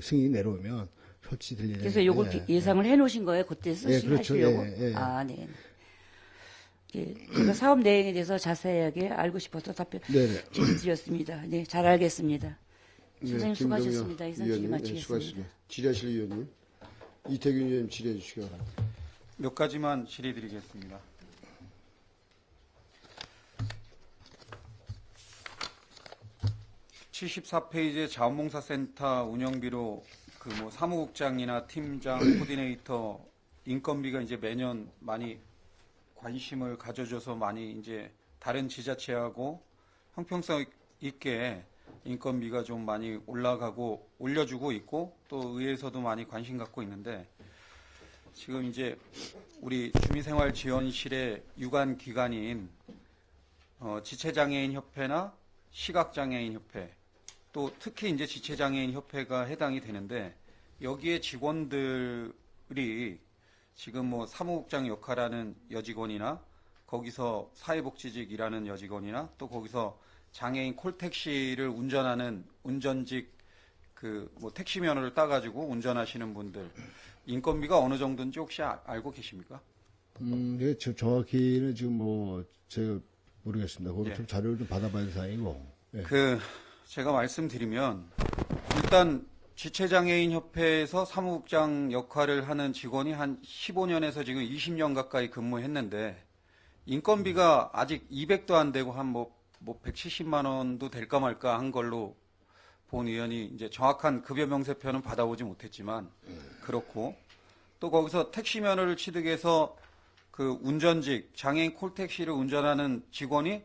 승인이 내려오면 설치될 예정인데. 그래서 요걸 예상을 해 놓으신 거예요? 그때 그렇죠. 하시려고? 예. 네. 제가 사업 내용에 대해서 자세하게 알고 싶어서 답변 드렸습니다. 네, 잘 알겠습니다. 선생님 수고하셨습니다. 이상 질의 마치겠습니다. 수고하셨습니다. 질의하실 위원님. 이태균 위원님 질의해 주시기 바랍니다. 몇 가지만 질의드리겠습니다. (74페이지의) 자원봉사센터 운영비로 사무국장이나 팀장, 코디네이터 인건비가 이제 매년 많이 관심을 가져줘서 많이 이제 다른 지자체하고 형평성 있게 인건비가 좀 많이 올려주고 있고 또 의회에서도 많이 관심 갖고 있는데 지금 이제 우리 주민생활지원실의 유관 기관인 지체장애인협회나 시각장애인협회 또 특히 이제 지체장애인협회가 해당이 되는데 여기에 직원들이 지금 사무국장 역할하는 여직원이나 거기서 사회복지직 일하는 여직원이나 또 거기서 장애인 콜택시를 운전하는 운전직 택시 면허를 따가지고 운전하시는 분들 인건비가 어느 정도인지 혹시 알고 계십니까? 정확히는 지금 제가 모르겠습니다. 그걸 좀 자료를 좀 받아봐야 될 사항이고. 예. 제가 말씀드리면 일단 지체장애인협회에서 사무국장 역할을 하는 직원이 한 15년에서 지금 20년 가까이 근무했는데 인건비가 아직 200도 안 되고 한 뭐 170만 원도 될까 말까 한 걸로 본 의원이 이제 정확한 급여 명세표는 받아오지 못했지만 그렇고 또 거기서 택시면허를 취득해서 그 운전직 장애인 콜택시를 운전하는 직원이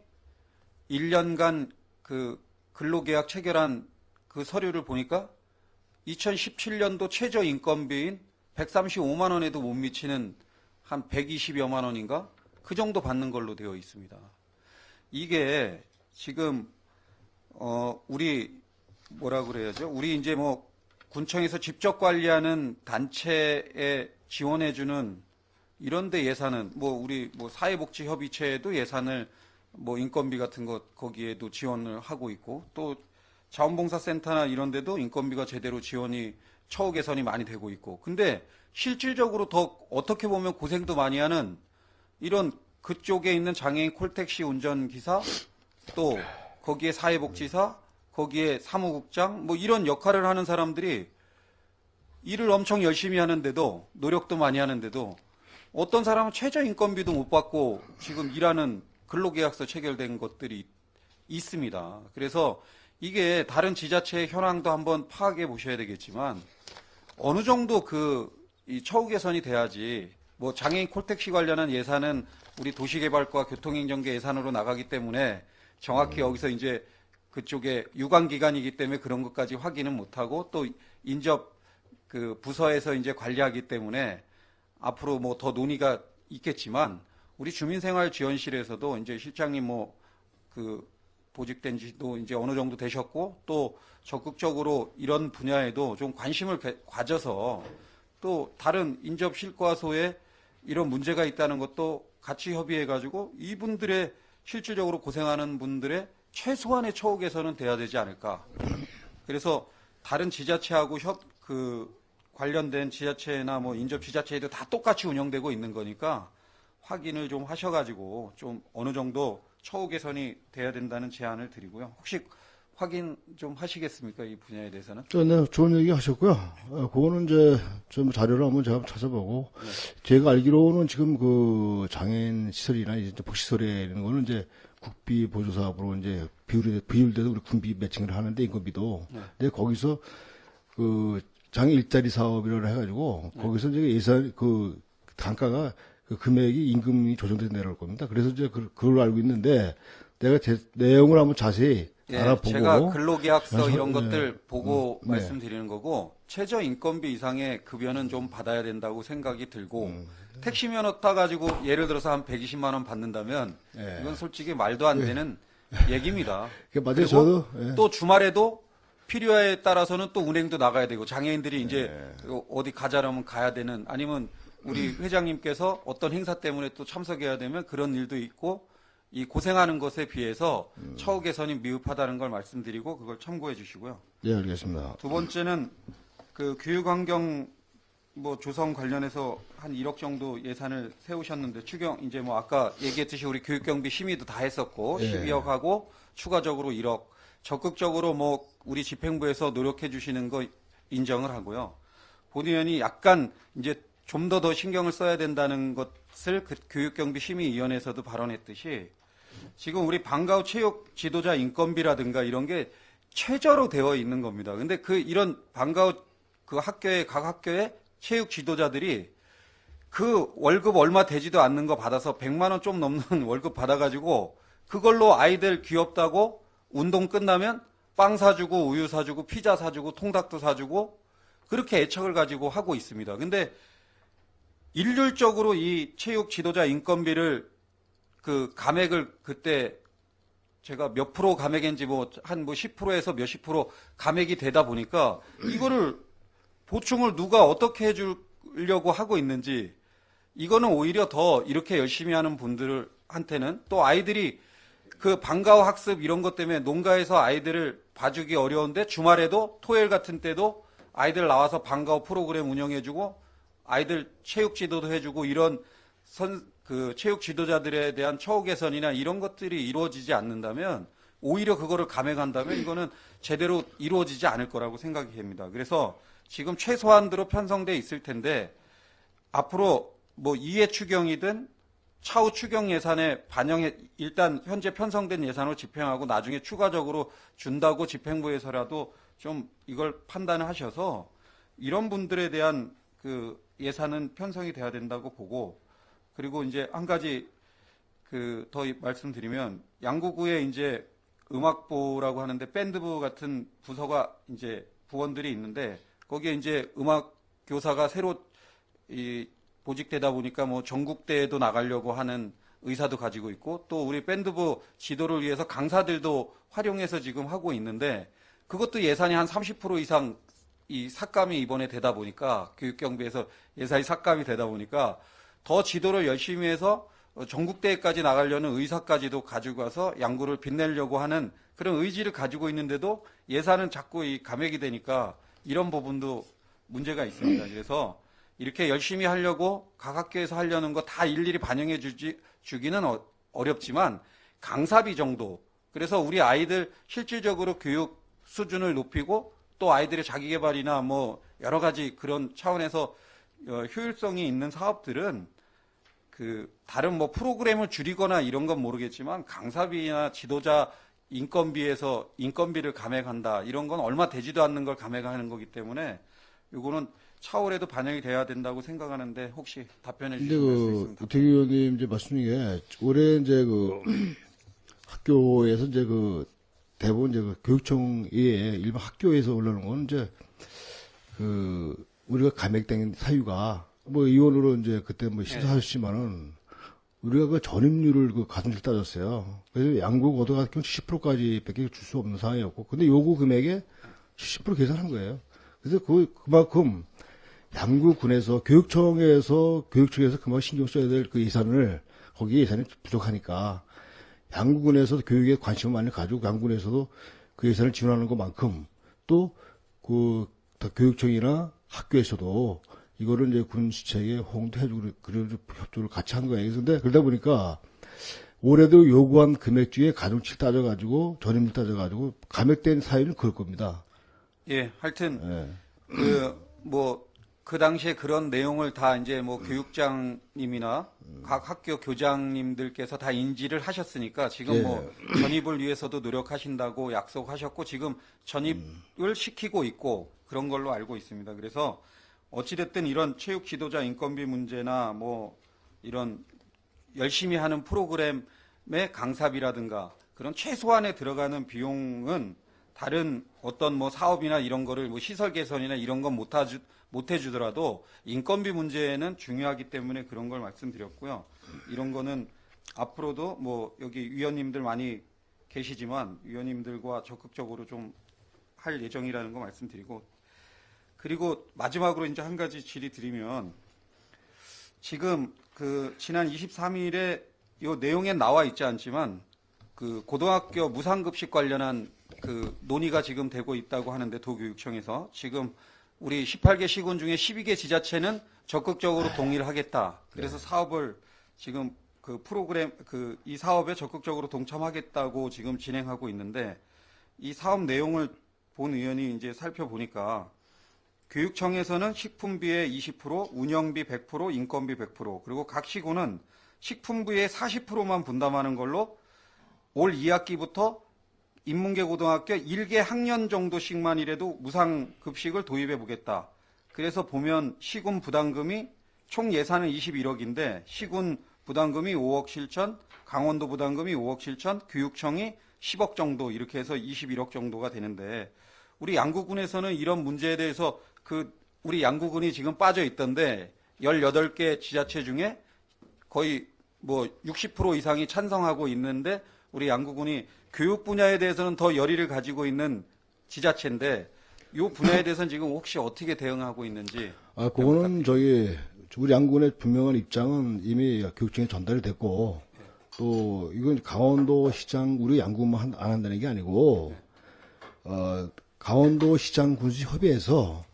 1년간 그 근로계약 체결한 그 서류를 보니까 2017년도 최저인건비인 135만 원에도 못 미치는 한 120여만 원인가? 그 정도 받는 걸로 되어 있습니다. 이게 지금 우리 뭐라 그래야죠? 우리 이제 뭐 군청에서 직접 관리하는 단체에 지원해주는 이런데 예산은 뭐 우리 뭐 사회복지협의체에도 예산을 뭐 인건비 같은 것 거기에도 지원을 하고 있고 또 자원봉사센터나 이런 데도 인건비가 제대로 지원이 처우 개선이 많이 되고 있고 근데 실질적으로 더 어떻게 보면 고생도 많이 하는 이런 그쪽에 있는 장애인 콜택시 운전기사 또 거기에 사회복지사 거기에 사무국장 뭐 이런 역할을 하는 사람들이 일을 엄청 열심히 하는데도 노력도 많이 하는데도 어떤 사람은 최저인건비도 못 받고 지금 일하는 근로계약서 체결된 것들이 있습니다. 그래서 이게 다른 지자체의 현황도 한번 파악해 보셔야 되겠지만 어느 정도 이 처우 개선이 돼야지 뭐 장애인 콜택시 관련한 예산은 우리 도시개발과 교통행정계 예산으로 나가기 때문에 정확히 여기서 이제 그쪽에 유관기관이기 때문에 그런 것까지 확인은 못하고 또 인접 그 부서에서 이제 관리하기 때문에 앞으로 뭐 더 논의가 있겠지만 우리 주민생활지원실에서도 이제 실장님 뭐 그 보직된 지도 이제 어느 정도 되셨고 또 적극적으로 이런 분야에도 좀 관심을 가져서 또 다른 인접실과소에 이런 문제가 있다는 것도 같이 협의해가지고 이분들의 실질적으로 고생하는 분들의 최소한의 처우 개선은 돼야 되지 않을까. 그래서 다른 지자체하고 관련된 지자체나 뭐 인접 지자체에도 다 똑같이 운영되고 있는 거니까 확인을 좀 하셔가지고 좀 어느 정도 처우 개선이 돼야 된다는 제안을 드리고요. 혹시 확인 좀 하시겠습니까? 이 분야에 대해서는? 네, 좋은 얘기 하셨고요. 그거는 이제 좀 자료를 한번 제가 찾아보고, 네. 제가 알기로는 지금 그 장애인 시설이나 이제 복지시설에 있는 거는 이제 국비 보조 사업으로 이제 비율대로 우리 군비 매칭을 하는데 인건비도. 네. 근데 거기서 그 장애 일자리 사업이라고 해가지고 네. 거기서 이제 예산 그 단가가 그 금액이 임금이 조정돼서 내려올 겁니다. 그래서 이제 그걸 알고 있는데 내가 내용을 한번 자세히 예, 알아보고 제가 근로계약서 이런 것들 보고 말씀드리는 거고 최저인건비 이상의 급여는 좀 받아야 된다고 생각이 들고 택시면허 따가지고 예를 들어서 한 120만 원 받는다면 이건 솔직히 말도 안 되는 얘기입니다. 맞아요. 저도 또 주말에도 필요에 따라서는 또 운행도 나가야 되고 장애인들이 이제 어디 가자라면 가야 되는 아니면 우리 회장님께서 어떤 행사 때문에 또 참석해야 되면 그런 일도 있고 이 고생하는 것에 비해서 처우 개선이 미흡하다는 걸 말씀드리고 그걸 참고해 주시고요. 네, 알겠습니다. 두 번째는 그 교육환경 뭐 조성 관련해서 한 1억 정도 예산을 세우셨는데 추경 이제 뭐 아까 얘기했듯이 우리 교육경비 심의도 다 했었고 12억 하고 추가적으로 1억 적극적으로 뭐 우리 집행부에서 노력해 주시는 거 인정을 하고요. 본 의원이 약간 이제 좀 더 신경을 써야 된다는 것을 그 교육경비심의위원회에서도 발언했듯이 지금 우리 방과 후 체육 지도자 인건비라든가 이런 게 최저로 되어 있는 겁니다. 근데 이런 방과 후 그 각 학교의 체육 지도자들이 그 월급 얼마 되지도 않는 거 받아서 100만 원 좀 넘는 월급 받아가지고 그걸로 아이들 귀엽다고 운동 끝나면 빵 사주고 우유 사주고 피자 사주고 통닭도 사주고 그렇게 애착을 가지고 하고 있습니다. 근데 일률적으로 이 체육 지도자 인건비를 그 감액을 그때 제가 몇 프로 감액인지 한 10%에서 몇십 프로 감액이 되다 보니까 이거를 보충을 누가 어떻게 해주려고 하고 있는지 이거는 오히려 더 이렇게 열심히 하는 분들한테는 또 아이들이 그 방과 후 학습 이런 것 때문에 농가에서 아이들을 봐주기 어려운데 주말에도 토요일 같은 때도 아이들 나와서 방과 후 프로그램 운영해주고 아이들 체육 지도도 해주고 이런 그 체육 지도자들에 대한 처우 개선이나 이런 것들이 이루어지지 않는다면 오히려 그거를 감액한다면 이거는 제대로 이루어지지 않을 거라고 생각이 됩니다. 그래서 지금 최소한대로 편성돼 있을 텐데 앞으로 뭐 이해 추경이든 차후 추경 예산에 반영해 일단 현재 편성된 예산으로 집행하고 나중에 추가적으로 준다고 집행부에서라도 좀 이걸 판단을 하셔서 이런 분들에 대한 그 예산은 편성이 돼야 된다고 보고, 그리고 이제 한 가지 더 말씀드리면 양구구에 이제 음악부라고 하는데 밴드부 같은 부서가 이제 부원들이 있는데 거기에 이제 음악 교사가 새로 보직되다 보니까 뭐 전국대회도 나가려고 하는 의사도 가지고 있고, 또 우리 밴드부 지도를 위해서 강사들도 활용해서 지금 하고 있는데 그것도 예산이 한 30% 이상 이 삭감이 이번에 되다 보니까 교육경비에서 예산이 삭감이 되다 보니까 더 지도를 열심히 해서 전국대회까지 나가려는 의사까지도 가지고 가서 양구를 빛내려고 하는 그런 의지를 가지고 있는데도 예산은 자꾸 이 감액이 되니까 이런 부분도 문제가 있습니다. 그래서 이렇게 열심히 하려고 각 학교에서 하려는 거 다 일일이 반영해 주기는 어렵지만 강사비 정도, 그래서 우리 아이들 실질적으로 교육 수준을 높이고 또 아이들의 자기개발이나 뭐 여러 가지 그런 차원에서 효율성이 있는 사업들은 다른 뭐 프로그램을 줄이거나 이런 건 모르겠지만 강사비나 지도자 인건비에서 인건비를 감액한다 이런 건 얼마 되지도 않는 걸 감액하는 거기 때문에 이거는 차후에도 반영이 돼야 된다고 생각하는데 혹시 답변해 주실 수 있으면. 우태기 의원님 이제 말씀 중에 올해 이제 학교에서 이제 대부분 이제 교육청에 일반 학교에서 올라오는 건 이제 우리가 감액된 사유가 뭐 의원으로 이제 그때 뭐 심사하셨지만은 우리가 전입률을 가슴씩 따졌어요. 그래서 양구 고등학교 70%까지 밖에 줄 수 없는 상황이었고, 근데 요구 금액에 70% 계산한 거예요. 그래서 그만큼 양구군에서 교육청에서 그만큼 신경 써야 될 그 예산을 거기에 예산이 부족하니까 양구군에서 교육에 관심을 많이 가지고 양구군에서도 그 예산을 지원하는 것만큼 또 교육청이나 학교에서도 이거를 이제 군 시책에 호응도 해주고 그런 협조를 같이 한 거예요. 그런데 그러다 보니까 올해도 요구한 금액 중에 가중치를 따져가지고 전입률 따져가지고 감액된 사유는 그럴 겁니다. 예, 하여튼 그 당시에 그런 내용을 다 이제 뭐 교육장님이나 각 학교 교장님들께서 다 인지를 하셨으니까 지금 뭐 전입을 위해서도 노력하신다고 약속하셨고 지금 전입을 시키고 있고 그런 걸로 알고 있습니다. 그래서 어찌됐든 이런 체육 지도자 인건비 문제나 뭐 이런 열심히 하는 프로그램의 강사비라든가 그런 최소한에 들어가는 비용은 다른 어떤 뭐 사업이나 이런 거를 뭐 시설 개선이나 이런 건 못 해주더라도 인건비 문제는 중요하기 때문에 그런 걸 말씀드렸고요. 이런 거는 앞으로도 뭐 여기 위원님들 많이 계시지만 위원님들과 적극적으로 좀 할 예정이라는 거 말씀드리고, 그리고 마지막으로 이제 한 가지 질의 드리면 지금 지난 23일에 이 내용에 나와 있지 않지만 고등학교 무상급식 관련한 논의가 지금 되고 있다고 하는데 도교육청에서 지금 우리 18개 시군 중에 12개 지자체는 적극적으로 동의를 하겠다. 그래서 사업을 지금 이 사업에 적극적으로 동참하겠다고 지금 진행하고 있는데 이 사업 내용을 본 의원이 이제 살펴보니까 교육청에서는 식품비의 20%, 운영비 100%, 인건비 100%, 그리고 각 시군은 식품비의 40%만 분담하는 걸로 올 2학기부터 인문계 고등학교 1개 학년 정도씩만이라도 무상급식을 도입해 보겠다. 그래서 보면 시군 부담금이 총 예산은 21억인데 시군 부담금이 5억 7천, 강원도 부담금이 5억 7천, 교육청이 10억 정도 이렇게 해서 21억 정도가 되는데 우리 양구군에서는 이런 문제에 대해서 우리 양구군이 지금 빠져 있던데 18개 지자체 중에 거의 뭐 60% 이상이 찬성하고 있는데 우리 양구군이 교육 분야에 대해서는 더 열의를 가지고 있는 지자체인데 이 분야에 대해서는 지금 혹시 어떻게 대응하고 있는지. 그거는 우리 양구군의 분명한 입장은 이미 교육청에 전달이 됐고 또 이건 강원도 시장 우리 양구군만 안 한다는 게 아니고 강원도 시장 군수 협의회에서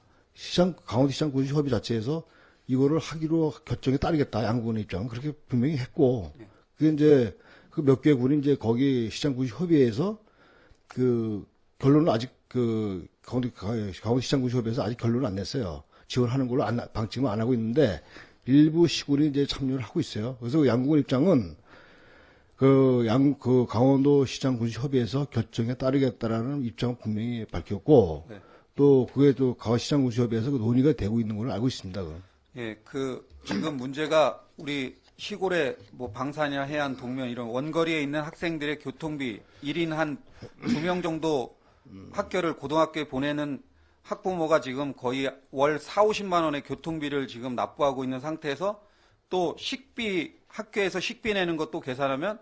강원도 시장 군수 협의 자체에서 이거를 하기로 결정에 따르겠다. 양구군의 입장은 그렇게 분명히 했고 그게 이제 몇 개 군이 이제 거기 시장 군수 협의회에서 결론을 아직 강원도 시장 군수 협의회에서 아직 결론을 안 냈어요. 지원하는 걸로 지금 안 하고 있는데 일부 시군이 이제 참여를 하고 있어요. 그래서 양국은 입장은 그 강원도 시장 군수 협의회에서 결정에 따르겠다라는 입장을 분명히 밝혔고, 네. 또 그게 또 시장 군수 협의회에서 그 논의가 되고 있는 걸 알고 있습니다. 예, 지금 문제가 우리 시골의 뭐 방산이나 해안, 동면 이런 원거리에 있는 학생들의 교통비 1인 한 2명 정도 학교를 고등학교에 보내는 학부모가 지금 거의 월 4, 50만 원의 교통비를 지금 납부하고 있는 상태에서 또 식비, 학교에서 식비 내는 것도 계산하면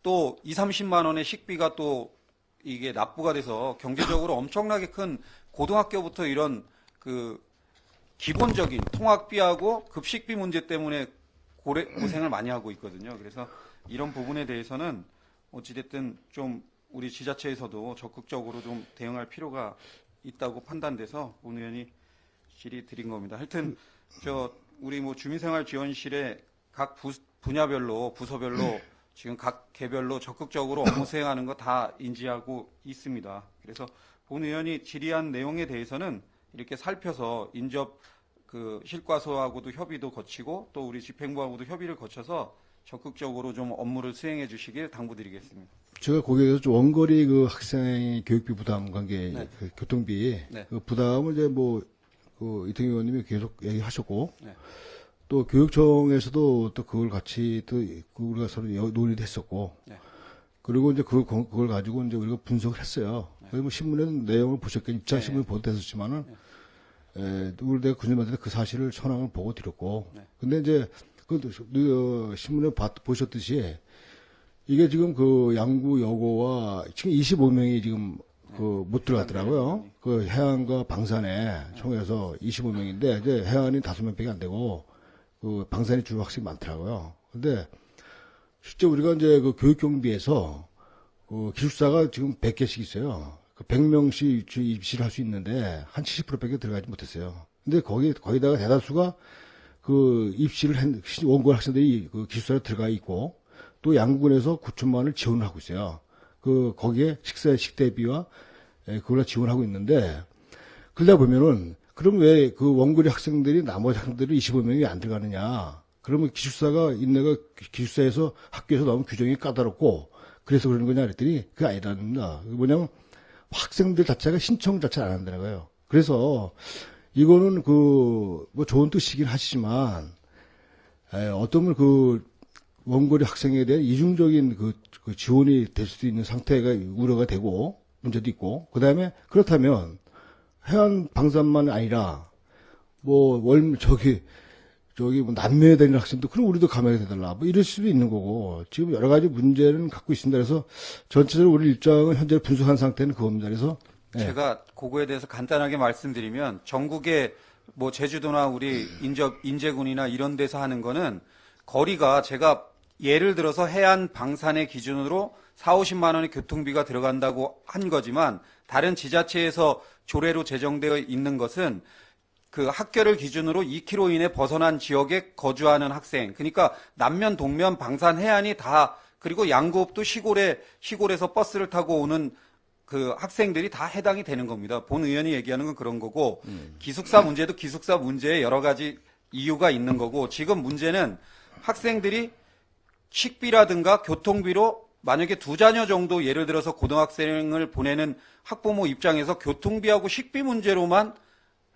또 2, 30만 원의 식비가 또 이게 납부가 돼서 경제적으로 엄청나게 큰 고등학교부터 이런 기본적인 통학비하고 급식비 문제 때문에 고생을 많이 하고 있거든요. 그래서 이런 부분에 대해서는 어찌됐든 좀 우리 지자체에서도 적극적으로 좀 대응할 필요가 있다고 판단돼서 본 의원이 질의 드린 겁니다. 하여튼 우리 뭐 주민생활지원실에 각 분야별로 부서별로 지금 각 개별로 적극적으로 업무 수행하는 거 다 인지하고 있습니다. 그래서 본 의원이 질의한 내용에 대해서는 이렇게 살펴서 인접 실과소하고도 협의도 거치고 또 우리 집행부하고도 협의를 거쳐서 적극적으로 좀 업무를 수행해 주시길 당부드리겠습니다. 제가 거기에 대해서 좀 원거리 학생 교육비 부담 관계, 네. 교통비, 네. 부담을 이제 이태경 의원님이 계속 얘기하셨고, 네. 또 교육청에서도 또 그걸 같이 또 우리가 서로 논의도 했었고, 네. 그리고 이제 그걸 가지고 이제 우리가 분석을 했어요. 네. 뭐 신문에는 내용을 보셨겠지만, 입장 네. 신문에 보도됐었지만은, 우리 내가 그님한테 그 사실을 현황을 보고 드렸고, 네. 근데 이제 신문에 보셨듯이 이게 지금 양구 여고와 지금 25명이 지금 못 들어갔더라고요. 해안과 방산에 총해서 25명인데 이제 해안이 5명밖에 안 되고 방산이 주로 학생이 많더라고요. 근데 실제 우리가 이제 교육 경비에서 기숙사가 지금 100개씩 있어요. 100명씩 입시를 할 수 있는데 한 70%밖에 들어가지 못했어요. 근데 거기다가 대다수가 입시를 원고 학생들이 기숙사에 들어가 있고 또 양구군에서 9천만 원을 지원을 하고 있어요. 거기에 식대비와 그걸 지원하고 있는데 그러다 보면은 그럼 왜 원거리 학생들이 나머지 학생들이 25명이 안 들어가느냐? 그러면 기숙사에서 학교에서 너무 규정이 까다롭고 그래서 그러는 거냐 그랬더니 그게 아니랍니다. 뭐냐면 학생들 자체가 신청 자체를 안 한다는 거예요. 그래서 이거는 뭐 좋은 뜻이긴 하시지만 어떤 원거리 학생에 대한 이중적인 지원이 될 수도 있는 상태가 우려가 되고 문제도 있고 그다음에 그렇다면 해안 방산만 아니라 뭐 남면에 다니는 학생도 그럼 우리도 감액이 되달라 뭐 이럴 수도 있는 거고 지금 여러 가지 문제는 갖고 있습니다. 그래서 전체적으로 우리 입장은 현재 분석한 상태는 그겁니다. 그래서 제가 그거에 대해서 간단하게 말씀드리면 전국의 뭐 제주도나 우리 인제군이나 이런 데서 하는 거는 거리가 제가 예를 들어서 해안 방산의 기준으로 4, 50만 원의 교통비가 들어간다고 한 거지만 다른 지자체에서 조례로 제정되어 있는 것은 학교를 기준으로 2km 이내 벗어난 지역에 거주하는 학생, 그러니까 남면, 동면, 방산, 해안이 다 그리고 양구읍도 시골에서 버스를 타고 오는 학생들이 다 해당이 되는 겁니다. 본 의원이 얘기하는 건 그런 거고 기숙사 문제도 기숙사 문제에 여러 가지 이유가 있는 거고 지금 문제는 학생들이 식비라든가 교통비로 만약에 2자녀 정도 예를 들어서 고등학생을 보내는 학부모 입장에서 교통비하고 식비 문제로만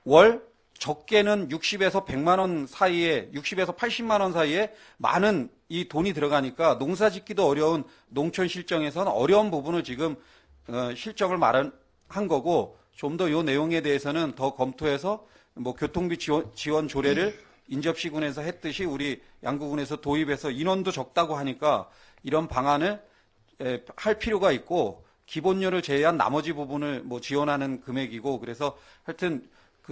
월 적게는 60에서 100만 원 사이에 60에서 80만 원 사이에 많은 이 돈이 들어가니까 농사 짓기도 어려운 농촌 실정에서는 어려운 부분을 지금 실정을 마련한 거고 좀 더 이 내용에 대해서는 더 검토해서 뭐 교통비 지원 조례를 인접시군에서 했듯이 우리 양구군에서 도입해서 인원도 적다고 하니까 이런 방안을 할 필요가 있고 기본료를 제외한 나머지 부분을 뭐 지원하는 금액이고 그래서 하여튼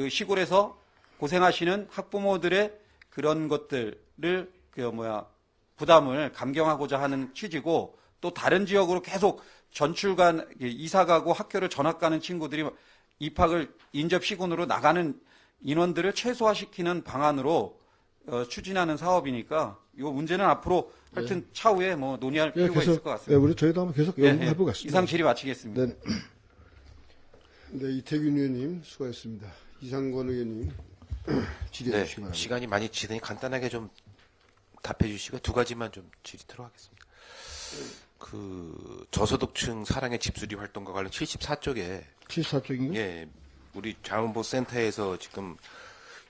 시골에서 고생하시는 학부모들의 그런 것들을 부담을 감경하고자 하는 취지고 또 다른 지역으로 계속 전출간 이사 가고 학교를 전학 가는 친구들이 입학을 인접시군으로 나가는 인원들을 최소화시키는 방안으로 추진하는 사업이니까 이 문제는 앞으로 하여튼 차후에 뭐 논의할 필요가 있을 것 같습니다. 저희도 한번 계속 연구해보겠습니다. 이상 질의 마치겠습니다. 네, 이태균 의원님 수고하셨습니다. 이상권 의원님. 질의해 네, 주시기 바랍니다. 시간이 많이 지나니 간단하게 좀 답해 주시고 두 가지만 좀 질의토록 하겠습니다. 그 저소득층 사랑의 집수리 활동과 관련 74쪽에 74쪽인가요? 예, 우리 자원보센터에서 지금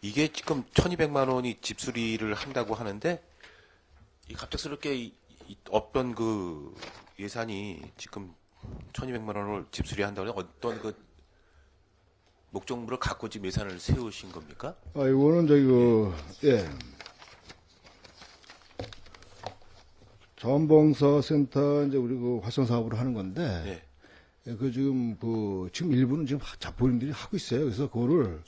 이게 지금 1,200만 원이 집수리를 한다고 하는데 이 갑작스럽게 없던 그 예산이 지금 1,200만 원을 집수리 한다고 하면 어떤 그 목적물을 갖고 지금 예산을 세우신 겁니까? 이거는 예. 자원봉사센터 이제 우리 그 활성 사업으로 하는 건데, 예. 그 지금 지금 일부는 지금 본인들이 하고 있어요. 그래서 그거를,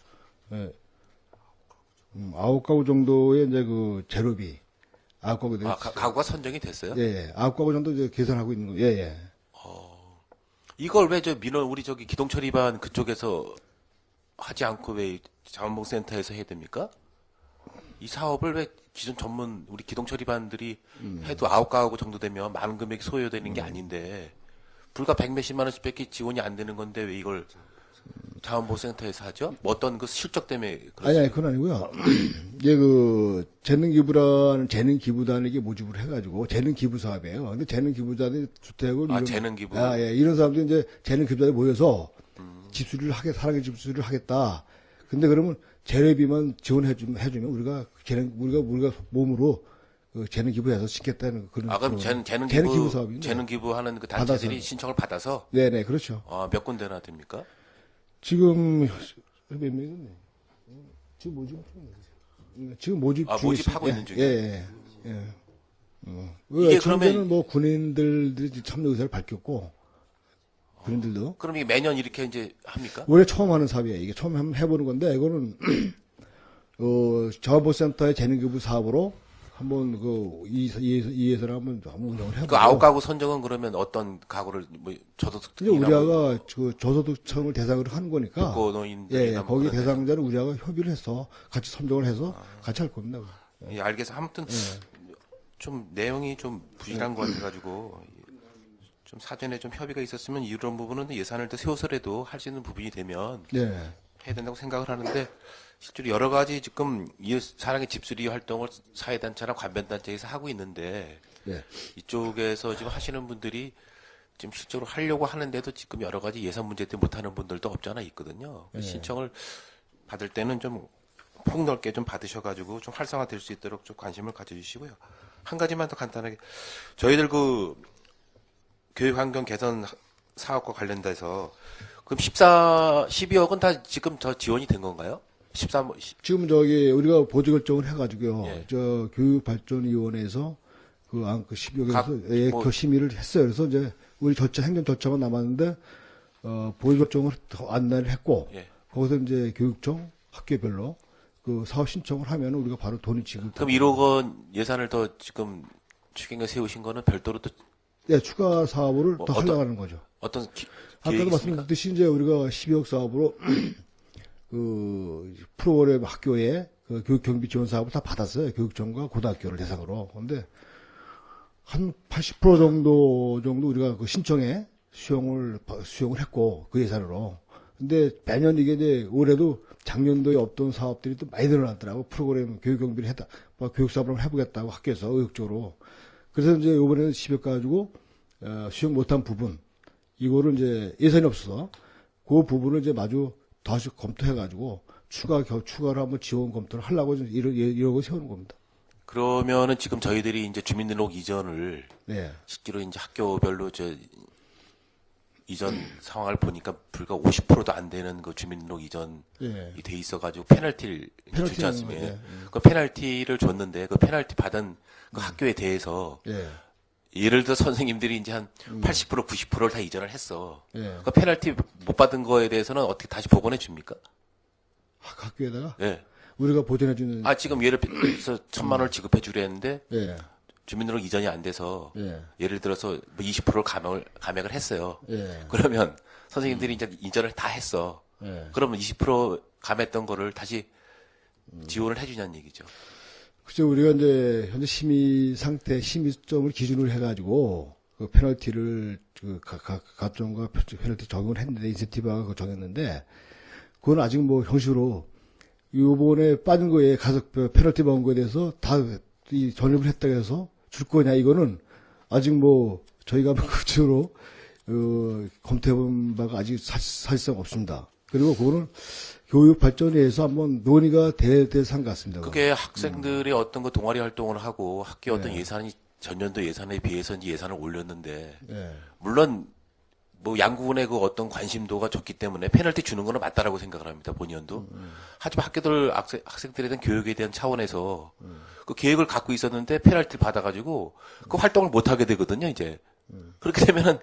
9가구 정도의 이제 그 재료비, 9가구 가구가 선정이 됐어요? 예. 9가구 정도 이제 계산하고 있는 거예요. 예. 이걸 왜 우리 기동처 리반 그쪽에서 하지 않고 왜 자원봉센터에서 해야 됩니까? 이 사업을 왜 기존 전문 우리 기동처 리반들이 해도 9가구 정도 되면 많은 금액이 소요되는 게 아닌데 불과 100몇십만 원씩밖에 지원이 안 되는 건데 왜 이걸 자원봉사센터에서 하죠? 뭐 어떤 그 실적 때문에 그렇습니까? 아니, 그건 아니고요. 이게 재능 기부단에게 모집을 해가지고 재능 기부 사업이에요. 근데 재능 기부자들이 주택을 재능 기부. 예, 이런 사람들이 이제 재능 기부자들이 모여서 집수리를 사랑의 집수리를 하겠다. 근데 그러면 재료비만 지원해주면 우리가 우리가 몸으로 재능 기부해서 짓겠다는 그런. 그럼 재능 기부 사업인데. 재능 기부하는 그 단체들이 받아서. 신청을 받아서. 네네, 그렇죠. 몇 군데나 됩니까? 지금 몇 명이네. 지금 모집 중에 모집하고 있는 중에. 예. 이게 그러면 뭐 군인들이 참여 의사를 밝혔고 군인들도. 그럼 이게 매년 이렇게 이제 합니까? 올해 처음 하는 사업이에요. 이게 처음 한번 해보는 건데 이거는 자원보센터의 재능기부 사업으로 한번 이 예산을 한번 운영을 해보고. 그 9가구 선정은 그러면 어떤 가구를 저소득층 우리가 저소득층을 대상으로 하는 거니까. 독거노인들이나 거기 대상자는 우리가 협의를 해서 같이 선정을 해서 같이 할 겁니다. 예, 알겠어. 아무튼 좀 내용이 좀 부실한 것 같아가지고 좀 사전에 좀 협의가 있었으면 이런 부분은 예산을 더 세워서라도 할 수 있는 부분이 되면 해야 된다고 생각을 하는데 실제로 여러 가지 지금 이 사랑의 집수리 활동을 사회단체나 관변단체에서 하고 있는데 이쪽에서 지금 하시는 분들이 지금 실제로 하려고 하는데도 지금 여러 가지 예산 문제 때문에 못하는 분들도 없지 않아 있거든요. 신청을 받을 때는 좀 폭넓게 좀 받으셔가지고 좀 활성화될 수 있도록 좀 관심을 가져주시고요. 한 가지만 더 간단하게 저희들 교육환경 개선 사업과 관련돼서 그럼 12억은 다 지금 지원이 된 건가요? 지금 우리가 보조 결정을 해가지고요. 교육발전위원회에서 그 12억에서 그 심의를 했어요. 그래서 이제 우리 행정 절차만 남았는데 보조 결정을 더 안내를 했고 거기서 이제 교육청 학교별로 그 사업 신청을 하면 우리가 바로 돈이 지급. 그럼 1억 원 예산을 더 지금 추경에 세우신 거는 별도로 또 추가 사업을 더 하려고 하는 거죠. 어떤 아까도 말씀드렸듯이 이제 우리가 12억 사업으로 그 프로그램 학교에 그 교육 경비 지원 사업을 다 받았어요. 교육청과 고등학교를 대상으로. 근데 한 80% 정도 우리가 그 신청에 수용을 했고 그 예산으로. 근데 매년 이게 이제 올해도 작년도에 없던 사업들이 또 많이 늘어났더라고. 프로그램 교육 경비를 교육 사업을 해보겠다고 학교에서 의욕적으로. 그래서 이제 이번에는 10억 가지고 수용 못한 부분 이거를 이제 예산이 없어서 그 부분을 이제 마주 다시 검토해가지고 추가로 한번 지원 검토를 하려고 이러고 세우는 겁니다. 그러면은 지금 저희들이 이제 주민등록 이전을 실제로 이제 학교별로 이전 상황을 보니까 불과 50%도 안 되는 그 주민등록 이전이 돼 있어가지고 페널티를 주지 않습니까? 그 페널티를 줬는데 그 페널티 받은 그 학교에 대해서 예를 들어 선생님들이 이제 한 80% 90%를 다 이전을 했어. 그 페널티 못 받은 거에 대해서는 어떻게 다시 복원해 줍니까? 학교에다가? 우리가 보전해 주는. 지금 예를 들어서 1,000만 원을 지급해 주려 했는데 주민등록 이전이 안 돼서 예를 들어서 20%를 감액을 했어요. 그러면 선생님들이 이제 이전을 다 했어. 그러면 20% 감했던 거를 다시 지원을 해주냐는 얘기죠. 그죠. 우리가 이제 현재 심의점을 기준으로 해가지고 그 페널티를 각종과 페널티 적용을 했는데 인센티브가 정했는데 그건 아직 뭐 형식으로 요번에 빠진 거에 가석 페널티 먹은 거에 대해서 다 이 전입을 했다고 해서 줄 거냐, 이거는 아직 뭐 저희가 구체적으로 검토해본 바가 아직 사실상 없습니다. 그리고 그거는 교육 발전에 의해서 한번 논의가 될 산 같습니다. 그게 학생들이 어떤 거 동아리 활동을 하고 학교 어떤 예산이 전년도 예산에 비해서 이제 예산을 올렸는데 물론 뭐 양국은의 그 어떤 관심도가 좋기 때문에 페널티 주는 거는 맞다라고 생각을 합니다. 본연도. 하지만 학교들 학생들에 대한 교육에 대한 차원에서 그 계획을 갖고 있었는데 페널티를 받아가지고 그 활동을 못 하게 되거든요. 이제 그렇게 되면은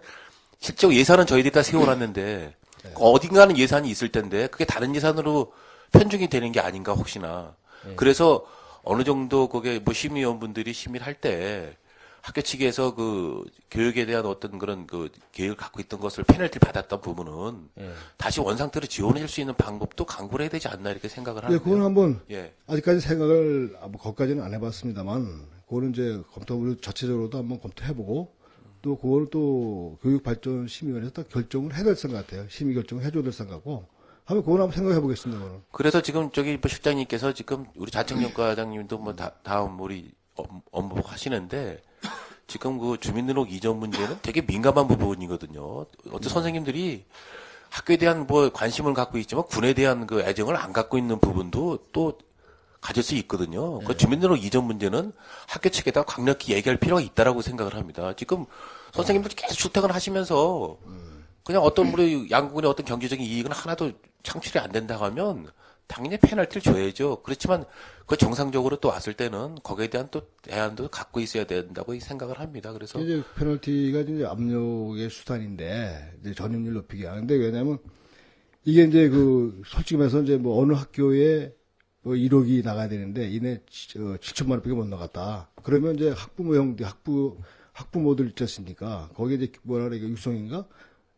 실제로 예산은 저희들이 다 세워놨는데 어딘가는 예산이 있을 텐데 그게 다른 예산으로 편중이 되는 게 아닌가 혹시나. 그래서 어느 정도 그게 뭐 심의위원분들이 심의를 할 때 학교 측에서 그 교육에 대한 어떤 그런 그 계획을 갖고 있던 것을 페널티를 받았던 부분은 다시 원상태로 지원해 줄 수 있는 방법도 강구를 해야 되지 않나 이렇게 생각을 하는데요. 그건 한번 아직까지 생각을 거기까지는 안 해봤습니다만 그거는 이제 검토를 자체적으로도 한번 검토해보고 또 그걸 또 교육발전심의위원회에서 딱 결정을 해야 될 생각 같아요. 심의 결정을 해줘야 될 생각 같고 한번 그걸 한번 생각해 보겠습니다. 그거는. 그래서 지금 저기 뭐 실장님께서 지금 우리 자청연과장님도 뭐 다음 우리 업무 하시는데 지금 그 주민등록 이전 문제는 되게 민감한 부분이거든요. 어떤 선생님들이 학교에 대한 뭐 관심을 갖고 있지만 군에 대한 그 애정을 안 갖고 있는 부분도 또 가질 수 있거든요. 그 주민등록 이전 문제는 학교 측에다 강력히 얘기할 필요가 있다라고 생각을 합니다. 지금 선생님들이 계속 출퇴근을 하시면서 그냥 어떤 우리 양국의 어떤 경제적인 이익은 하나도 창출이 안 된다고 하면 당연히 페널티를 줘야죠. 그렇지만 그 정상적으로 또 왔을 때는 거기에 대한 또 대안도 갖고 있어야 된다고 생각을 합니다. 그래서 이제 페널티가 이제 압력의 수단인데 이제 전입률 높이기 하는데 왜냐하면 이게 이제 그 솔직히 말해서 이제 뭐 어느 학교에 뭐 1억이 나가야 되는데 이내 7천만 원밖에 못 나갔다. 그러면 이제 학부모들 있지 않습니까? 거기에 이제 뭐라 그래 육성인가